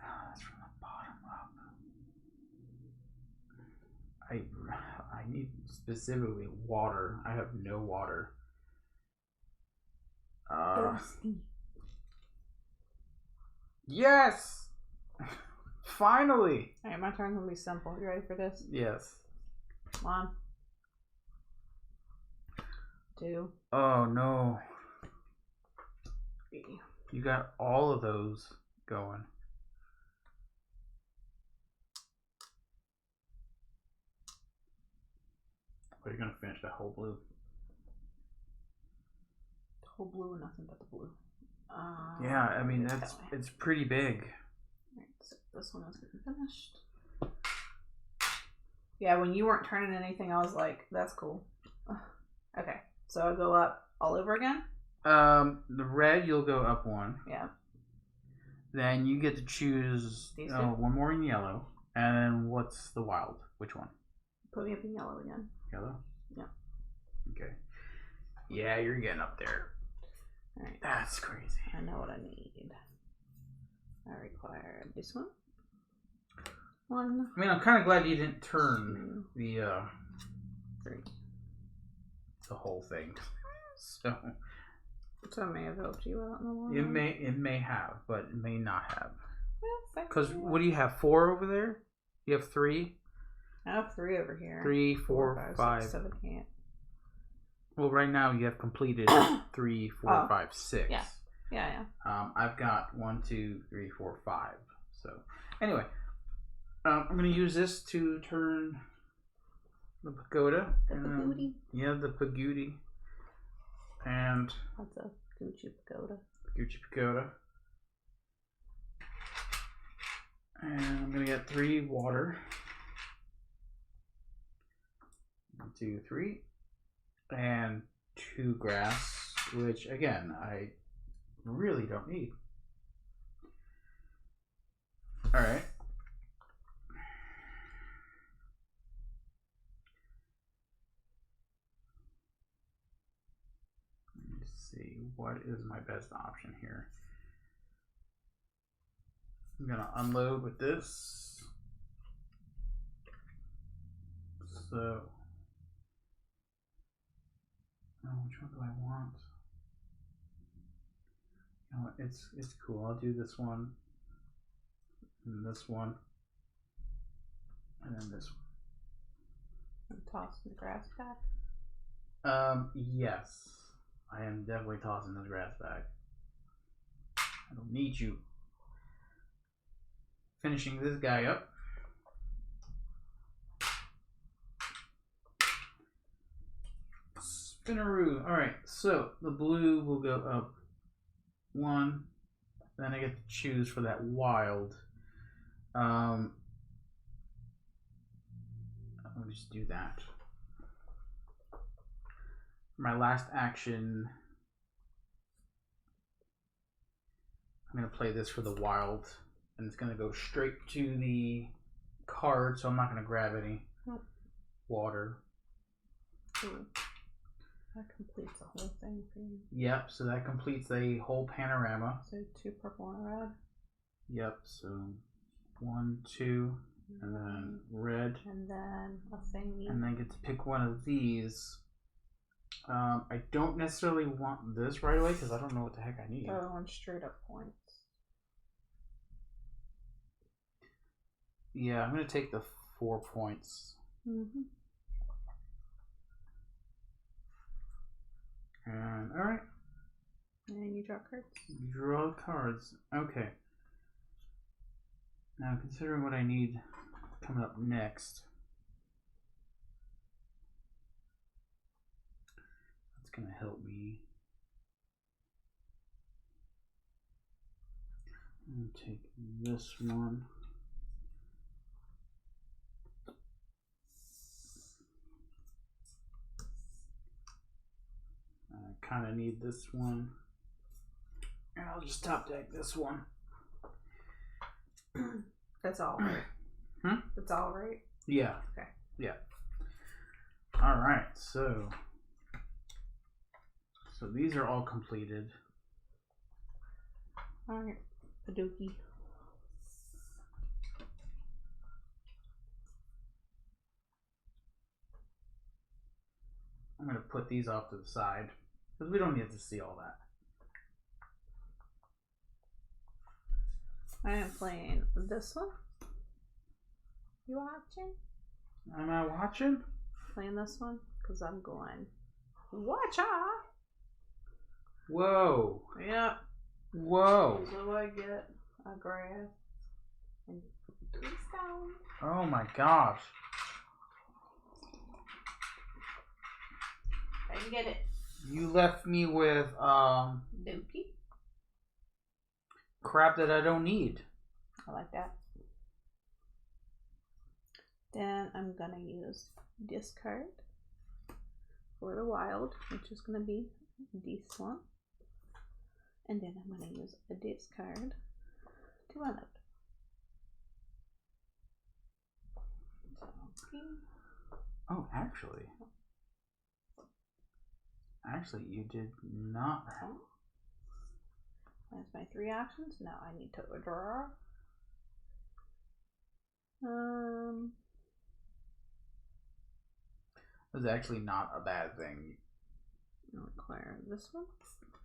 That's from the bottom up. I need specifically water. I have no water. Thirsty. Yes! Finally! Alright, my turn's gonna be simple. You ready for this? Yes. 1, 2. Oh no. 3. You got all of those going. Or you're gonna finish that whole blue. The whole blue and nothing but the blue. Yeah, I mean it's pretty big. Alright, so this one is finished. Yeah, when you weren't turning anything, I was like, that's cool. Okay, so I'll go up all over again? The red, you'll go up 1. Yeah. Then you get to choose 1 more in yellow. And then what's the wild? Which one? Put me up in yellow again. Yellow? Yeah. Okay. Yeah, you're getting up there. Alright. That's crazy. I know what I need. I require this one. 1. I mean, I'm kind of glad you didn't turn 3. the whole thing. So I may have helped you out in the long it run. may have, but it may not have. Well, Because what do you have? 4 over there? You have 3? I have 3 over here. 3, 4, 5. 6, 7, 8. Well, right now you have completed 3, 4, 5, 6. Yeah. I've got 1, 2, 3, 4, 5. So anyway, I'm gonna use this to turn the pagoda. The pagoody. Yeah, the pagoody. And That's a Gucci pagoda. Gucci pagoda. And I'm gonna get 3 water. 1, 2, 3. And 2 grass, which again, I really don't need. Alright. Let me see, what is my best option here? I'm gonna unload with this. So, which one do I want? You know what, it's cool. I'll do this one, and this one, and then this And toss the grass back. one. Yes, I am definitely tossing this grass back. I don't need you. Finishing this guy up. Spinaroo. Alright, so the blue will go up 1. Then I get to choose for that wild. I'll just do that. For my last action, I'm going to play this for the wild. And it's going to go straight to the card, so I'm not going to grab any water. Ooh. That completes the whole thing for you. Yep, so that completes a whole panorama. So 2 purple and a red. Yep, so 1, 2, and then red. And then a thingy. And then get to pick one of these. I don't necessarily want this right away because I don't know what the heck I need. The other one straight up points. Yeah, I'm going to take the 4 points. Mm-hmm. And alright. And you draw cards. Draw cards. Okay. Now, considering what I need coming up next, that's going to help me. I'm going to take this one. I kind of need this one. And I'll just top deck this one. That's all right. That's all right. Yeah. Okay. Yeah. All right. So these are all completed. All right. Padoki. I'm going to put these off to the side because we don't need to see all that. I am playing this one. You watching? Am I watching? Playing this one because I'm going. Watch out! Whoa. Yep. Whoa. So I get a grass and 3 stones. Oh my gosh. I can get it. You left me with Dookie. crap that I don't need. I like that. Then I'm gonna use discard for the wild, which is gonna be this one. And then I'm gonna use a discard to unload. Oh, actually, you did not. That's my 3 options. Now I need to draw. That's actually not a bad thing. I'll acquire this one.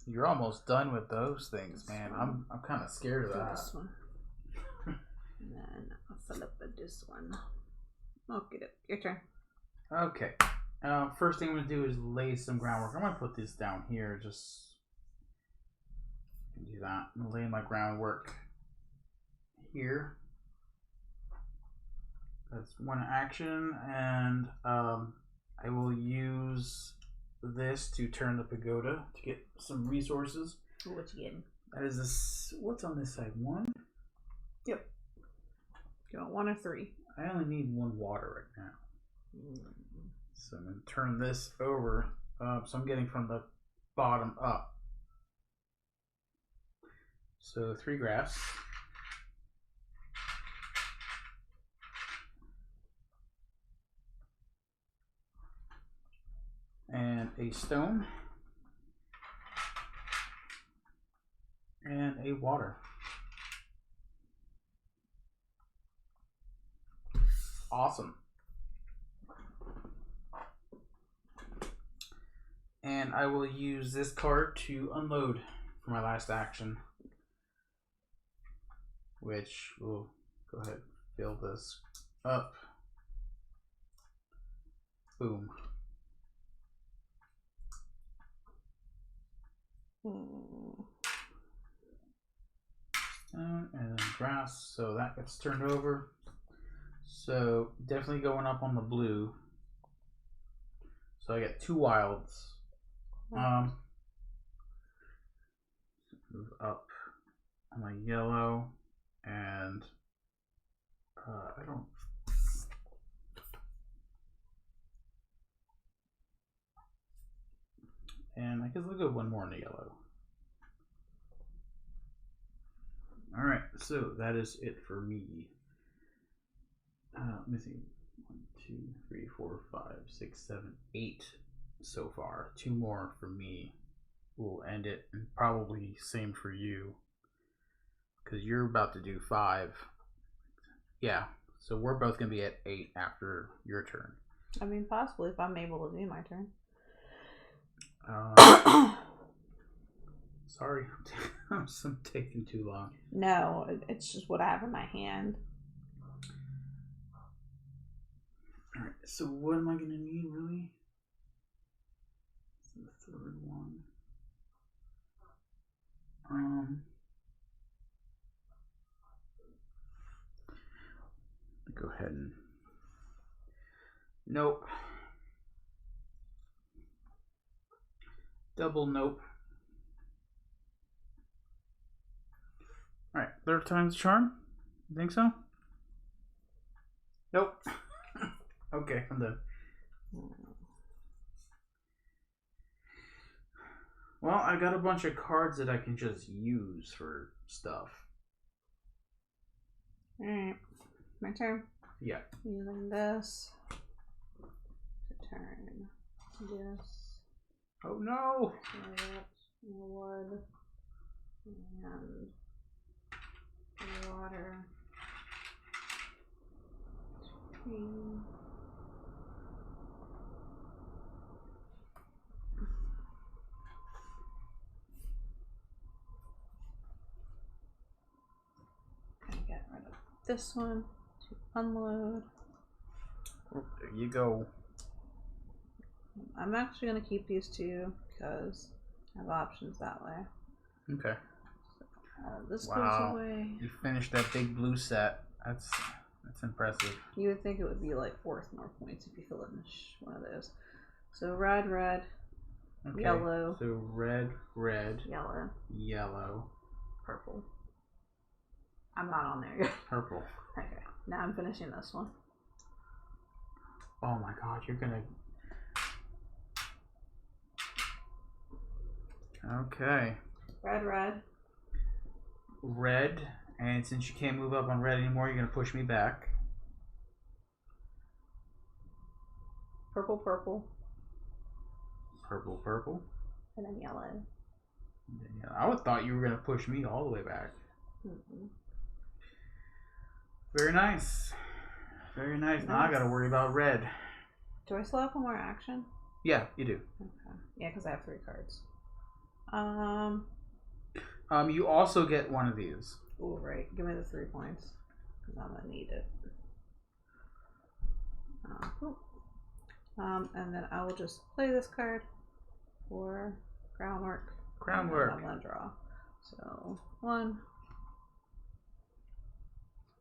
You're almost done with those things, man. I'm kind of scared of that. This one. And then I'll fill up with this one. Okay, your turn. Okay. First thing I'm going to do is lay some groundwork. I'm going to put this down here. Just do that. I'm going to lay my groundwork here. That's one action. And I will use this to turn the pagoda to get some resources. What you getting? That is this. What's on this side? 1? Yep. You want 1 or 3? I only need 1 water right now. So I'm going to turn this over. So I'm getting from the bottom up. So 3 grass. And a stone. And a water. Awesome. And I will use this card to unload for my last action. Which will go ahead and fill this up. Boom. And then grass, so that gets turned over. So definitely going up on the blue. So I get 2 wilds. Move up on my yellow, and I don't. And I guess I'll go one more in the yellow. Alright, so that is it for me. Missing 1, 2, 3, 4, 5, 6, 7, 8 so far. 2 more for me will end it, and probably same for you. Because you're about to do 5. Yeah, so we're both going to be at 8 after your turn. I mean, possibly if I'm able to do my turn. Sorry, I'm taking too long. No, it's just what I have in my hand. Alright, so what am I going to need, really? The third one. Go ahead and... Nope. Double nope. Alright, third time's the charm? You think so? Nope. Okay, I'm done. Well, I got a bunch of cards that I can just use for stuff. Alright, my turn. Yeah. Using this to turn this. Oh no! Wood and water. Green. Gonna get rid of this one to unload. Oh, there you go. I'm actually gonna keep these 2 because I have options that way. Okay. This Wow. goes away. You finished that big blue set. That's impressive. You would think it would be like worth more points if you fill it in one of those. So red, Okay. yellow. So red, yellow, purple. I'm not on there yet. purple. Okay, now I'm finishing this one. Oh my god, you're gonna... Okay. Red, and since you can't move up on red anymore, you're gonna push me back. Purple. Purple. And then yellow. Yeah, I would thought you were gonna push me all the way back. Very nice. Very nice. Now I gotta worry about red. Do I still have one more action? Yeah, you do. Okay. Yeah, because I have 3 cards. You also get one of these. Oh, right. Give me the 3 points. Because I'm going to need it. And then I will just play this card for groundwork. Groundwork. I'm going to draw. So, 1,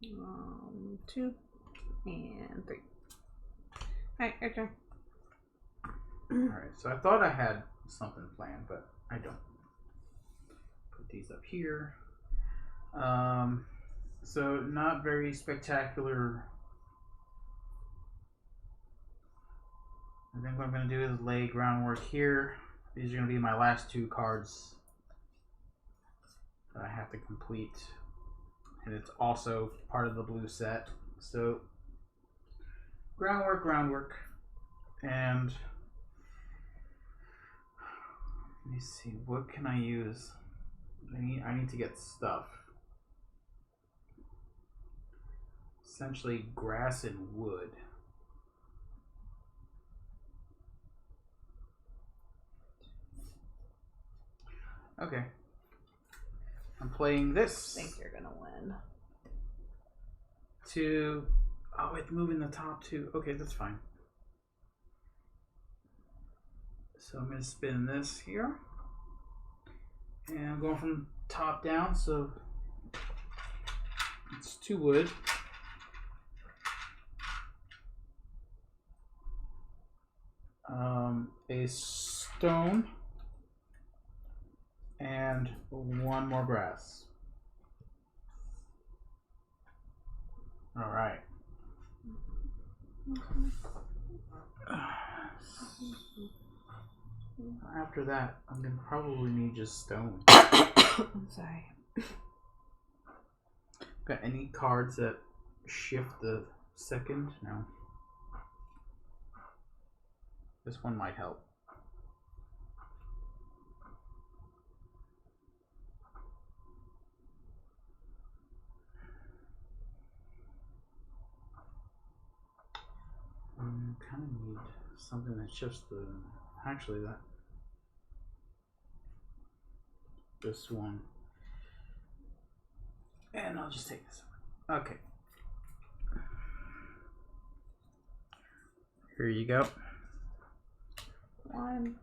2, and 3. Alright, your turn. Alright, so I thought I had something planned, but I don't. Put these up here. So not very spectacular. I think what I'm going to do is lay groundwork here. These are going to be my last 2 cards that I have to complete. And it's also part of the blue set. So groundwork. And let me see, what can I use? I need to get stuff. essentially grass and wood. Okay. I'm playing this. I think you're gonna win. Oh, it's moving the top too. Okay, that's fine. So I'm gonna spin this here. And I'm going from top down, so it's 2 wood. A stone and 1 more grass. All right. After that, I'm gonna probably need just stone. I'm sorry. Got any cards that shift the second? No. This one might help. Kind of need something that shifts the. Actually, this one. And I'll just take this one. Okay. Here you go. 1.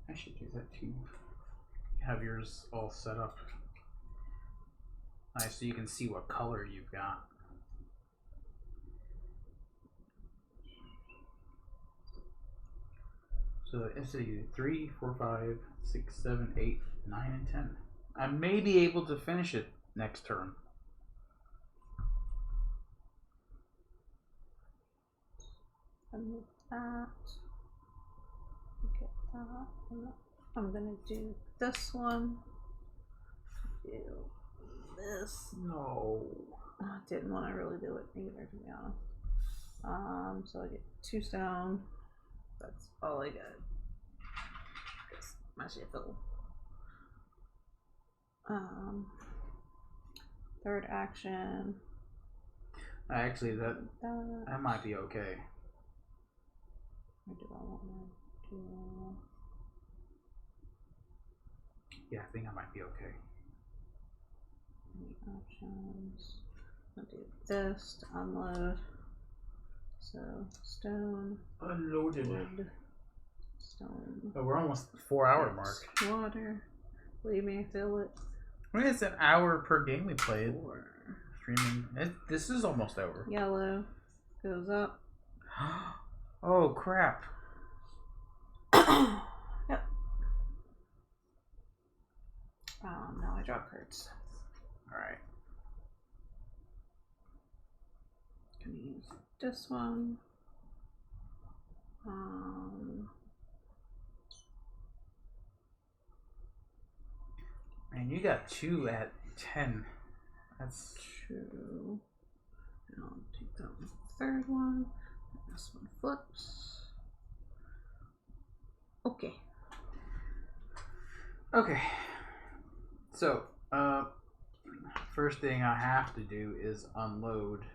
I should do that too. Have yours all set up. Nice, so you can see what color you've got. So it's a 3, 4, 5, 6, 7, 8, 9, and 10. I may be able to finish it next turn. Move that. Get that. I'm gonna do this one. Do this. No. I didn't want to really do it either, to be honest. So I get 2 stone. That's all I got. Just my shit full. Third action. Actually, that might be okay. Or do I want to do? Yeah, I think I might be okay. Any options? I'll do this to unload. So stone. Unloaded. Wood, stone. Oh, we're almost 4-hour mark. Water. Believe me, I feel it. I mean, it's an hour per game we played. 4. Streaming. This is almost over. Yellow goes up. Oh crap! Yep. Now I draw cards. All right. Gonna use this one. Man, you got 2 at 10. That's true. And I'll take that one, third one. And this one flips. Okay. okay. So, first thing I have to do is unload,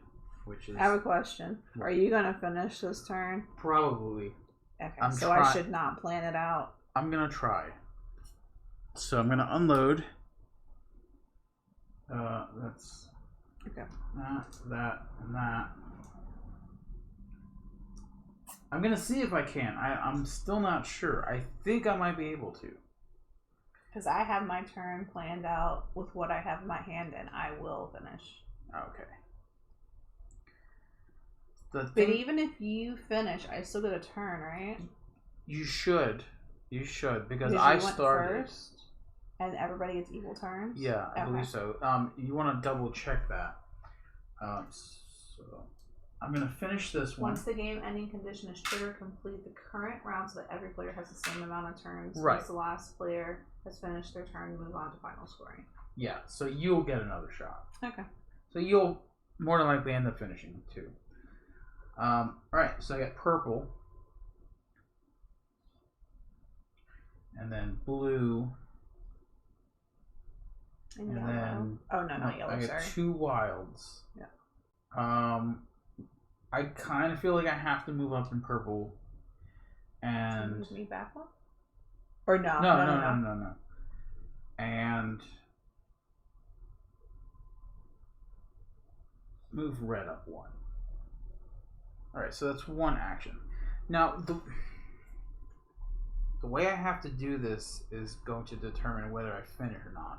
which is I have a question. Are you gonna finish this turn? probably. Okay, I'm so I should not plan it out. I'm gonna try. So I'm gonna unload. That's Okay. that, and that. I'm gonna see if I can. I'm still not sure. I think I might be able to. Because I have my turn planned out with what I have in my hand, and I will finish. Okay. The But thing, even if you finish, I still get a turn, right? you should because you I went started first, and everybody gets equal turns. Yeah, I Okay. believe so. You want to double check that. So I'm gonna finish this one. Once the game ending condition is triggered, complete the current round so that every player has the same amount of turns. Right. Once the last player has finished their turn, move on to final scoring. Yeah, so you'll get another shot. Okay. So you'll more than likely end up finishing too. Alright, so I got purple. And then blue. And And yellow. then Oh no, not yellow. I get Sorry. 2 wilds. Yeah. I kind of feel like I have to move up in purple. And Move me back one? Or no? No. And move red up 1. All right, so that's 1 action. Now the way I have to do this is going to determine whether I finish or not.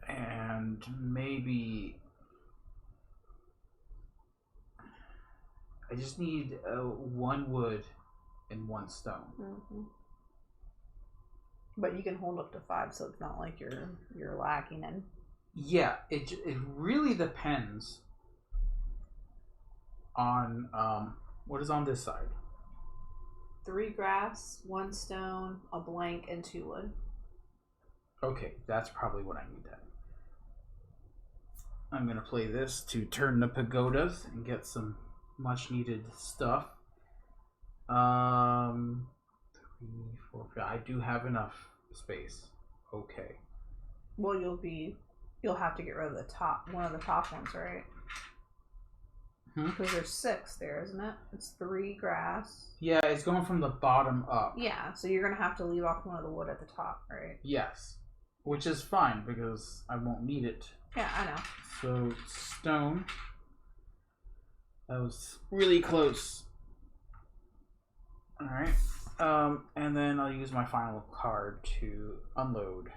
And maybe I just need 1 wood and 1 stone. Mm-hmm. But you can hold up to 5, so it's not like you're lacking in. Yeah, it really depends on what is on this side. 3 grass, 1 stone, a blank, and 2 wood. Okay, that's probably what I need then. I'm gonna play this to turn the pagodas and get some much needed stuff. 3, 4, 5. I do have enough space. Okay. Well, you'll have to get rid of one of the top ones, right? Because there's 6 there, isn't it? It's 3 grass. Yeah, it's going from the bottom up. Yeah, so you're gonna have to leave off one of the wood at the top, right? Yes, which is fine because I won't need it. Yeah, I know. So stone. That was really close. All right, and then I'll use my final card to unload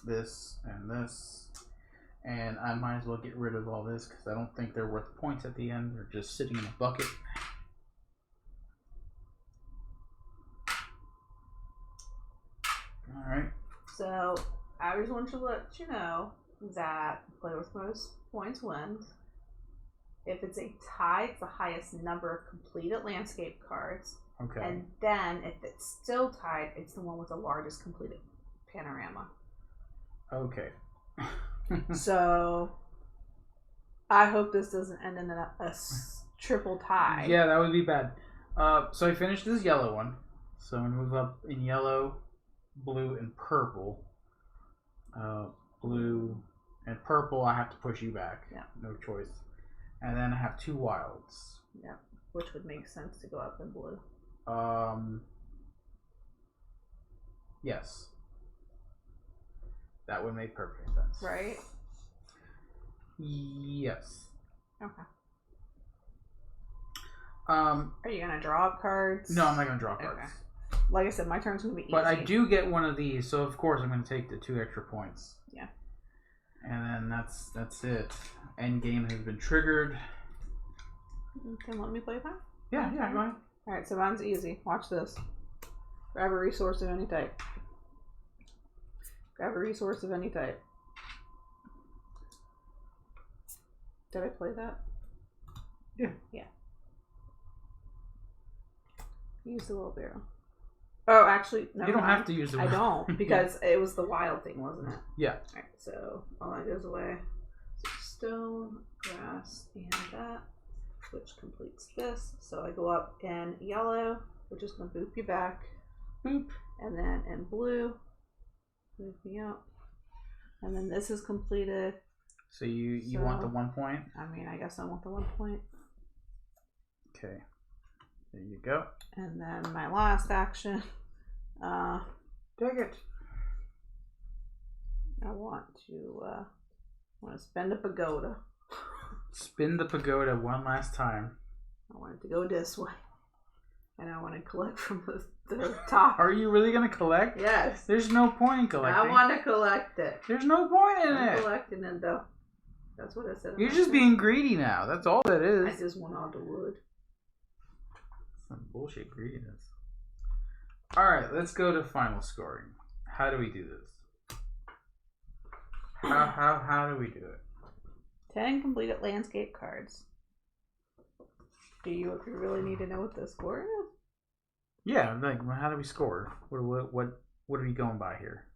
this and this. And I might as well get rid of all this because I don't think they're worth points at the end. They're just sitting in a bucket. Alright. So, I just want to let you know that play with most points wins. If it's a tie, it's the highest number of completed landscape cards. Okay. And then, if it's still tied, it's the one with the largest completed panorama. Okay. So, I hope this doesn't end in a triple tie. Yeah, that would be bad. So I finished this yellow one. So I'm going to move up in yellow, blue, and purple. Blue and purple, I have to push you back. Yeah. No choice. And then I have 2 wilds. Yeah, which would make sense to go up in blue. Yes. That would make perfect sense. Right? Yes. Okay. Are you gonna draw cards? No, I'm not gonna draw cards. Okay. Like I said, my turn's gonna be easy. But I do get one of these, so of course I'm gonna take the 2 extra points. Yeah. And then that's it. End game has been triggered. You can let me play that? Yeah, go ahead. Alright, so mine's easy. Watch this. Grab a resource of any type. Grab a resource of any type. Did I play that? Yeah. Yeah. Use the wheelbarrow. Oh, actually, no. You don't have to use the wheelbarrow. I don't, because it was the wild thing, wasn't it? Yeah. Alright, so all that goes away. So stone, grass, and that, which completes this. So I go up in yellow, which is going to boop you back. Boop. And then in blue, move me up. And then this is completed. So you want the 1 point? I mean, I guess I want the 1 point. Okay. There you go. And then my last action. Take it. I want to spend a pagoda. Spin the pagoda one last time. I want it to go this way. And I want to collect from the top. Are you really going to collect? Yes. There's no point in collecting. I want to collect it. There's no point in I'm it. collecting it though. That's what I said. You're just being greedy now. That's all that is. I just want all the wood. Some bullshit greediness. Alright, let's go to final scoring. How do we do this? How do we do it? 10 completed landscape cards. Do you really need to know what the score is? Yeah, like how do we score? What are we going by here?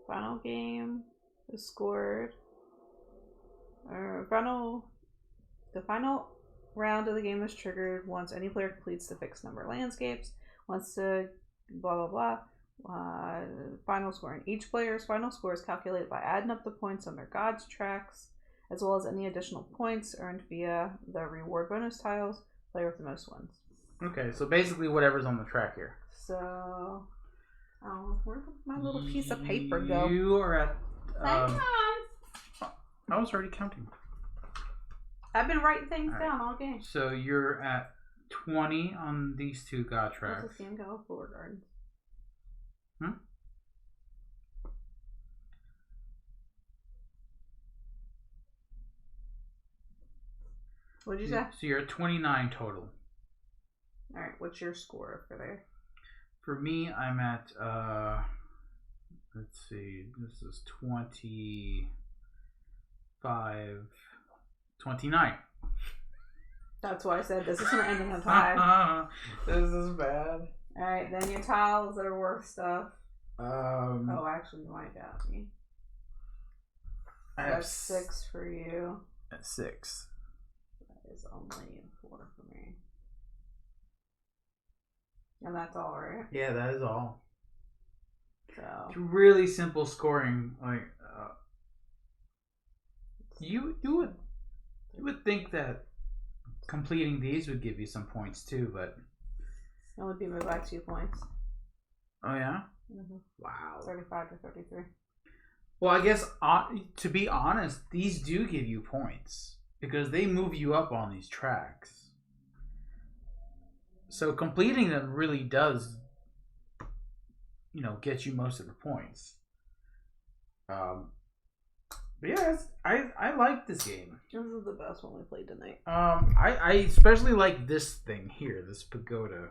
Final game is scored. The The final round of the game is triggered once any player completes the fixed number of landscapes. Once the blah blah blah. Final scoring. Each player's final score is calculated by adding up the points on their God's tracks, as well as any additional points earned via the reward bonus tiles. Player with the most wins. Okay, so basically whatever's on the track here. So, where did my little piece of paper go? You are at. Hang on. I was already counting. I've been writing things All down all game. So you're at 20 on these two God tracks. What's this game called? Floor Gardens. What'd you say? So you're at 29 total. Alright, what's your score for there? For me, I'm at, let's see, this is 29. That's why I said this isn't ending on tie. This is bad. Alright, then your tiles that are worth stuff. Oh, actually, you might got me. I I have have 6 for you. at 6. That is only 4 for me. And that's all, right? Yeah, that is all. So It's really simple scoring. Like, you would think that completing these would give you some points too, but it only beat me by 2 points. oh yeah, Wow. 35 to 33. Well, I guess to be honest, these do give you points because they move you up on these tracks. So completing them really does, get you most of the points. But yeah, I like this game. This is the best one we played tonight. I especially like this thing here, this pagoda.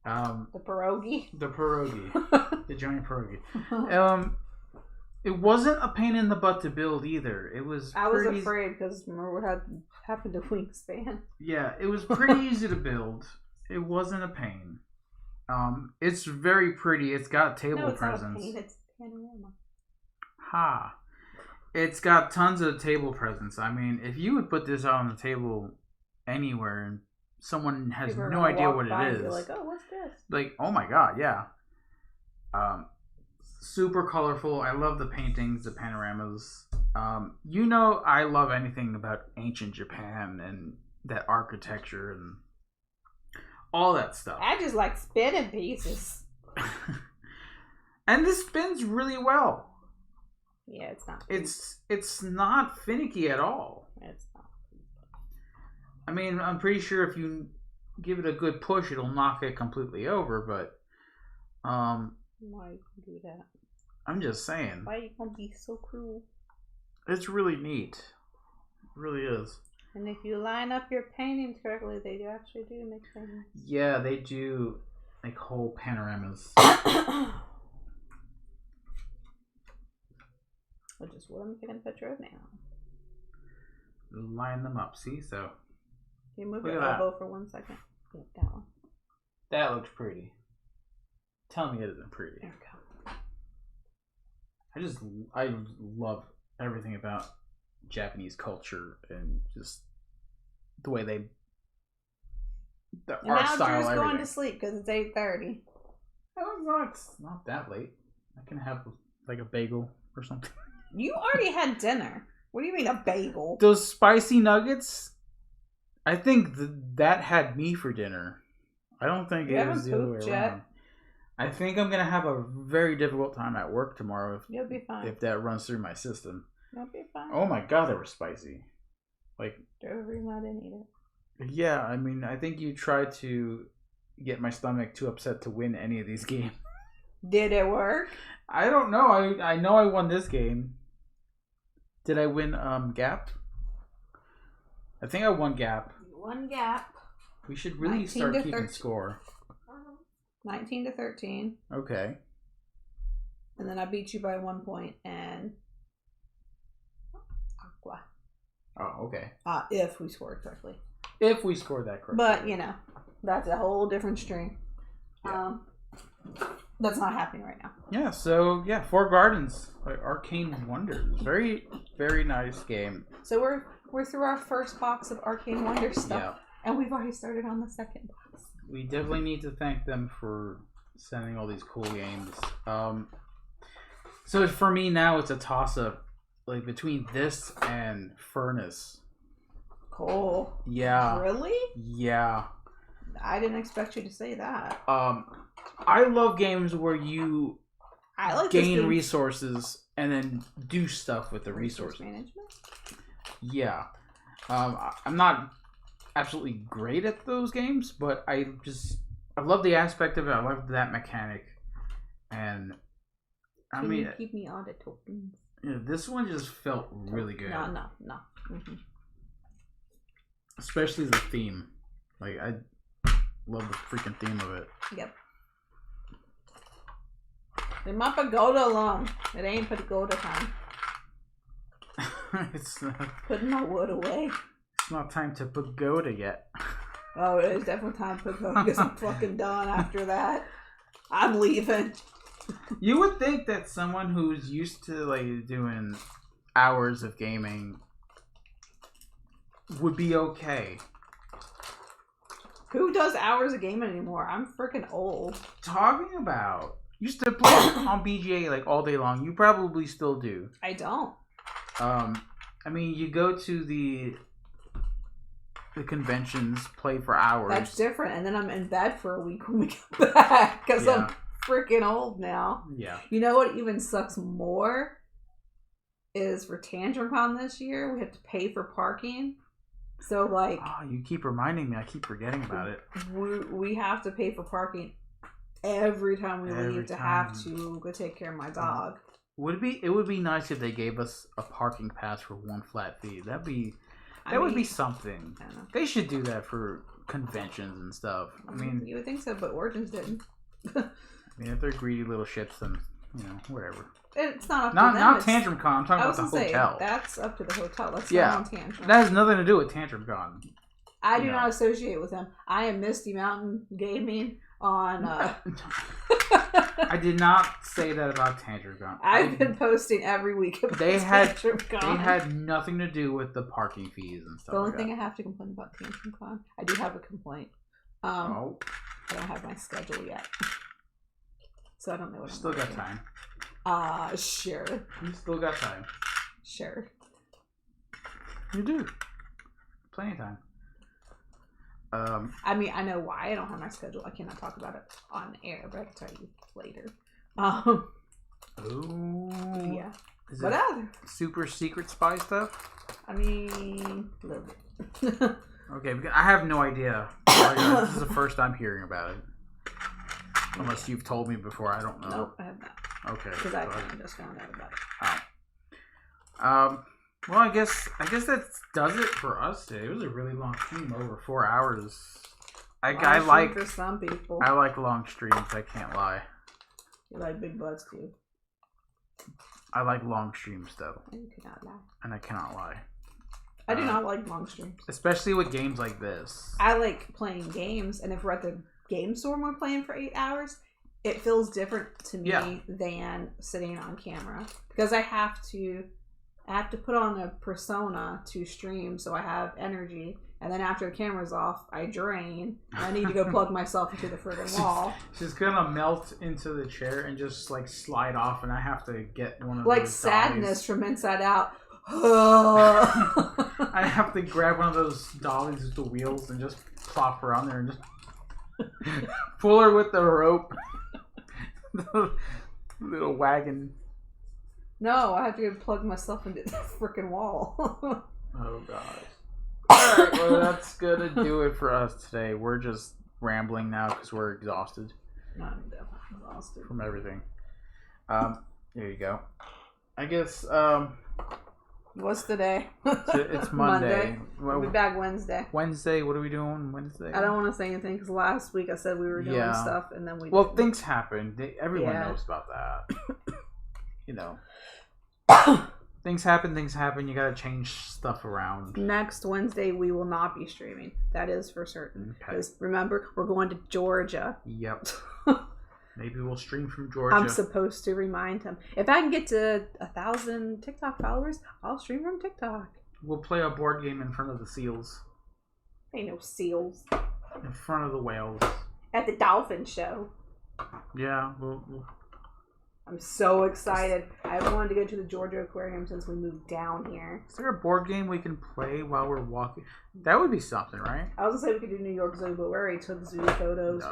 The pierogi. The pierogi, the giant pierogi. It wasn't a pain in the butt to build either. It was. I was afraid because remember what happened to Wingspan. Yeah, it was pretty easy to build. It wasn't a pain. It's very pretty. It's got table presence. Not a pain, it's panorama. Ha! It's got tons of table presence. I mean, if you would put this out on the table anywhere and someone has People are no gonna idea walk what by it and be is, like, oh, what's this? like, oh my god, yeah. Super colorful. I love the paintings, the panoramas. I love anything about ancient Japan and that architecture and all that stuff. I just like spinning pieces. And this spins really well. Yeah, it's not. It's not finicky at all. It's not. I mean, I'm pretty sure if you give it a good push, it'll knock it completely over. But Why you do that? I'm just saying. Why you gonna be so cruel? It's really neat. It really is. And if you line up your paintings correctly, they actually do make sense. Yeah, they do like whole panoramas. Which is what I'm taking a picture of now. Line them up. See, so Can you move Look your at that. elbow for 1 second? Yeah, that one. that looks pretty. Tell me it isn't pretty. There we go. I love everything about Japanese culture and just the way the And art now style. Drew's going Everything. to sleep because it's 8:30. It's not that late. I can have like a bagel or something. You already had dinner. What do you mean a bagel? Those spicy nuggets. I think that had me for dinner. I don't think You it haven't was the other way pooped yet? around. I think I'm gonna have a very difficult time at work tomorrow You'll be fine. if that runs through my system. You'll be fine. Oh my god, they were spicy. Like, There's a reason I didn't eat it. yeah, I mean, I think you tried to get my stomach too upset to win any of these games. Did it work? I don't know. I know I won this game. Did I win Gap? I think I won Gap. One gap. We should really 19 start to keeping 13. score. 19 to 13. Okay. And then I beat you by 1 point and Aqua. Oh, okay. If we scored correctly. If we scored that correctly. But, that's a whole different string. Yeah. That's not happening right now. Yeah, so Four Gardens by Arcane Wonders. Very, very nice game. So we're through our first box of Arcane Wonders stuff, and we've already started on the second box. We definitely need to thank them for sending all these cool games. So for me now, it's a toss-up, like between this and Furnace. Cool. Yeah. Really? Yeah. I didn't expect you to say that. I love games where you gain resources and then do stuff with the resources. Management? Yeah. I'm not absolutely great at those games, but I love the aspect of it. I love that mechanic. And Can you keep me on the tokens? Yeah, this one just felt really good. No. Mm-hmm. Especially the theme. Like, I love the freaking theme of it. Yep. Leave my pagoda alone. It ain't pagoda time. It's not, putting my wood away. It's not time to pagoda yet. Oh, it is definitely time to pagoda because I'm fucking done after that. I'm leaving. You would think that someone who's used to like doing hours of gaming would be okay. Who does hours of gaming anymore? I'm freaking old. Talking about used to play on BGA like all day long. You probably still do. I don't. I mean, you go to the conventions, play for hours. That's different, and then I'm in bed for a week when we get back because I'm freaking old now. Yeah. You know what even sucks more is for TantrumCon this year, we have to pay for parking. So like, oh, you keep reminding me. I keep forgetting about it. We have to pay for parking every time we leave to have to go take care of my dog. It would be nice if they gave us a parking pass for one flat fee. That would be something. They should do that for conventions and stuff. I mean, you would think so, but Origins didn't. I mean, if they're greedy little shits, then whatever. It's not up to them. Not TantrumCon. I'm talking about the hotel. That's up to the hotel. That's not on Tantrum. That has nothing to do with TantrumCon. I do not associate with them. I am Misty Mountain Gaming on. I did not say that about TantrumCon. I've been posting every week about TantrumCon. They had nothing to do with the parking fees and stuff. The only thing I have to complain about TantrumCon, I do have a complaint. I don't have my schedule yet, so I don't know what. Still got time. Sure. You still got time. Sure. You do. Plenty of time. I mean, I know why I don't have my schedule. I cannot talk about it on air, but I can tell you later. Oh. Yeah. Is it super secret spy stuff? I mean, a little bit. Okay, because I have no idea. This is the first I'm hearing about it. Unless you've told me before, I don't know. Nope, I have not. Okay. Because I kind of just found out about it. Oh. Well, I guess that does it for us today. It was a really long stream, over 4 hours. I like for some people. I like long streams. I can't lie. You like big butts too. I like long streams though. And you cannot lie. And I cannot lie. I do not like long streams, especially with games like this. I like playing games, and if we're at the game store and we're playing for 8 hours, it feels different to me than sitting on camera because I have to put on a persona to stream so I have energy, and then after the camera's off, I drain, and I need to go plug myself into the friggin' wall. She's gonna melt into the chair and just like slide off, and I have to get one of like those sadness dollies. From Inside Out. I have to grab one of those dollies with the wheels and just plop her on there and just pull her with the rope. The little wagon. No, I have to go plug myself into the freaking wall. Oh gosh. Alright, well that's gonna do it for us today. We're just rambling now because we're exhausted. I'm definitely exhausted. From everything. There you go. I guess, what's today? It's Monday. We'll be back Wednesday. Wednesday, what are we doing Wednesday? I don't want to say anything because last week I said we were doing stuff and then we didn't. Things happen. Everyone knows about that. Things happen. You gotta change stuff around. Next Wednesday we will not be streaming. That is for certain. Because remember, we're going to Georgia. Yep. Maybe we'll stream from Georgia. I'm supposed to remind him. If I can get to 1,000 TikTok followers, I'll stream from TikTok. We'll play a board game in front of the seals. Ain't no seals. In front of the whales. At the dolphin show. Yeah, I'm so excited. I wanted to go to the Georgia Aquarium since we moved down here. Is there a board game we can play while we're walking? That would be something, right? I was gonna say we could do New York Zoo, but we already took zoo photos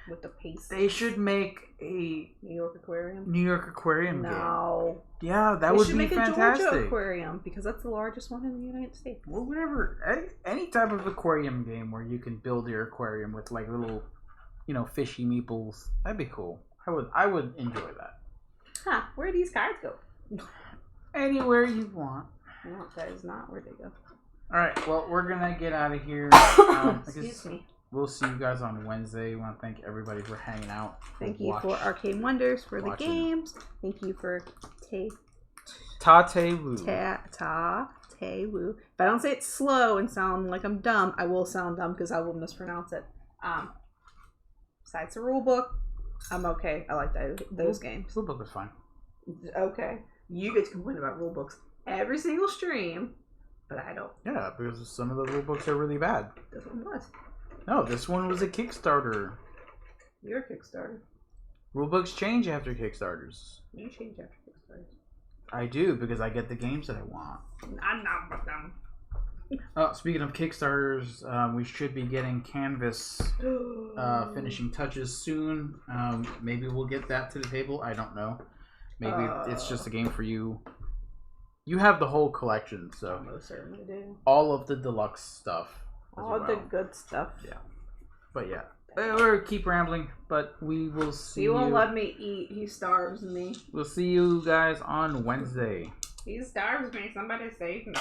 with the pace. They should make a New York Aquarium game. No. Yeah, that would be fantastic. They should make a Georgia Aquarium because that's the largest one in the United States. Well, whatever. Any type of aquarium game where you can build your aquarium with like little, fishy meeples. That'd be cool. I would enjoy that. Huh? Where do these cards go? Anywhere you want. No, that is not where they go. All right. Well, we're gonna get out of here. Excuse me. We'll see you guys on Wednesday. I want to thank everybody for hanging out. Thank you for Arcane Wonders for the games. Thank you for Ta-te-woo. Ta-te-woo. If I don't say it slow and sound like I'm dumb, I will sound dumb because I will mispronounce it. Besides the rule book, I'm okay. I like those games. Rule book was fine. Okay. You get to complain about rule books every single stream, but I don't. Yeah, because some of the rule books are really bad. This one was. No, this one was a Kickstarter. You're a Kickstarter. Rulebooks change after Kickstarters. You change after Kickstarters. I do, because I get the games that I want. I'm not with them. Speaking of Kickstarters, we should be getting Canvas finishing touches soon. Maybe we'll get that to the table. I don't know. Maybe it's just a game for you. You have the whole collection, so most certainly do. All of the deluxe stuff. All the good stuff. Yeah. But yeah. We'll keep rambling, but we will see you. He won't let me eat. He starves me. We'll see you guys on Wednesday. He starves me. Somebody save me.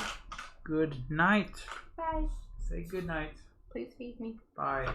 Good night. Bye. Say good night. Please feed me. Bye.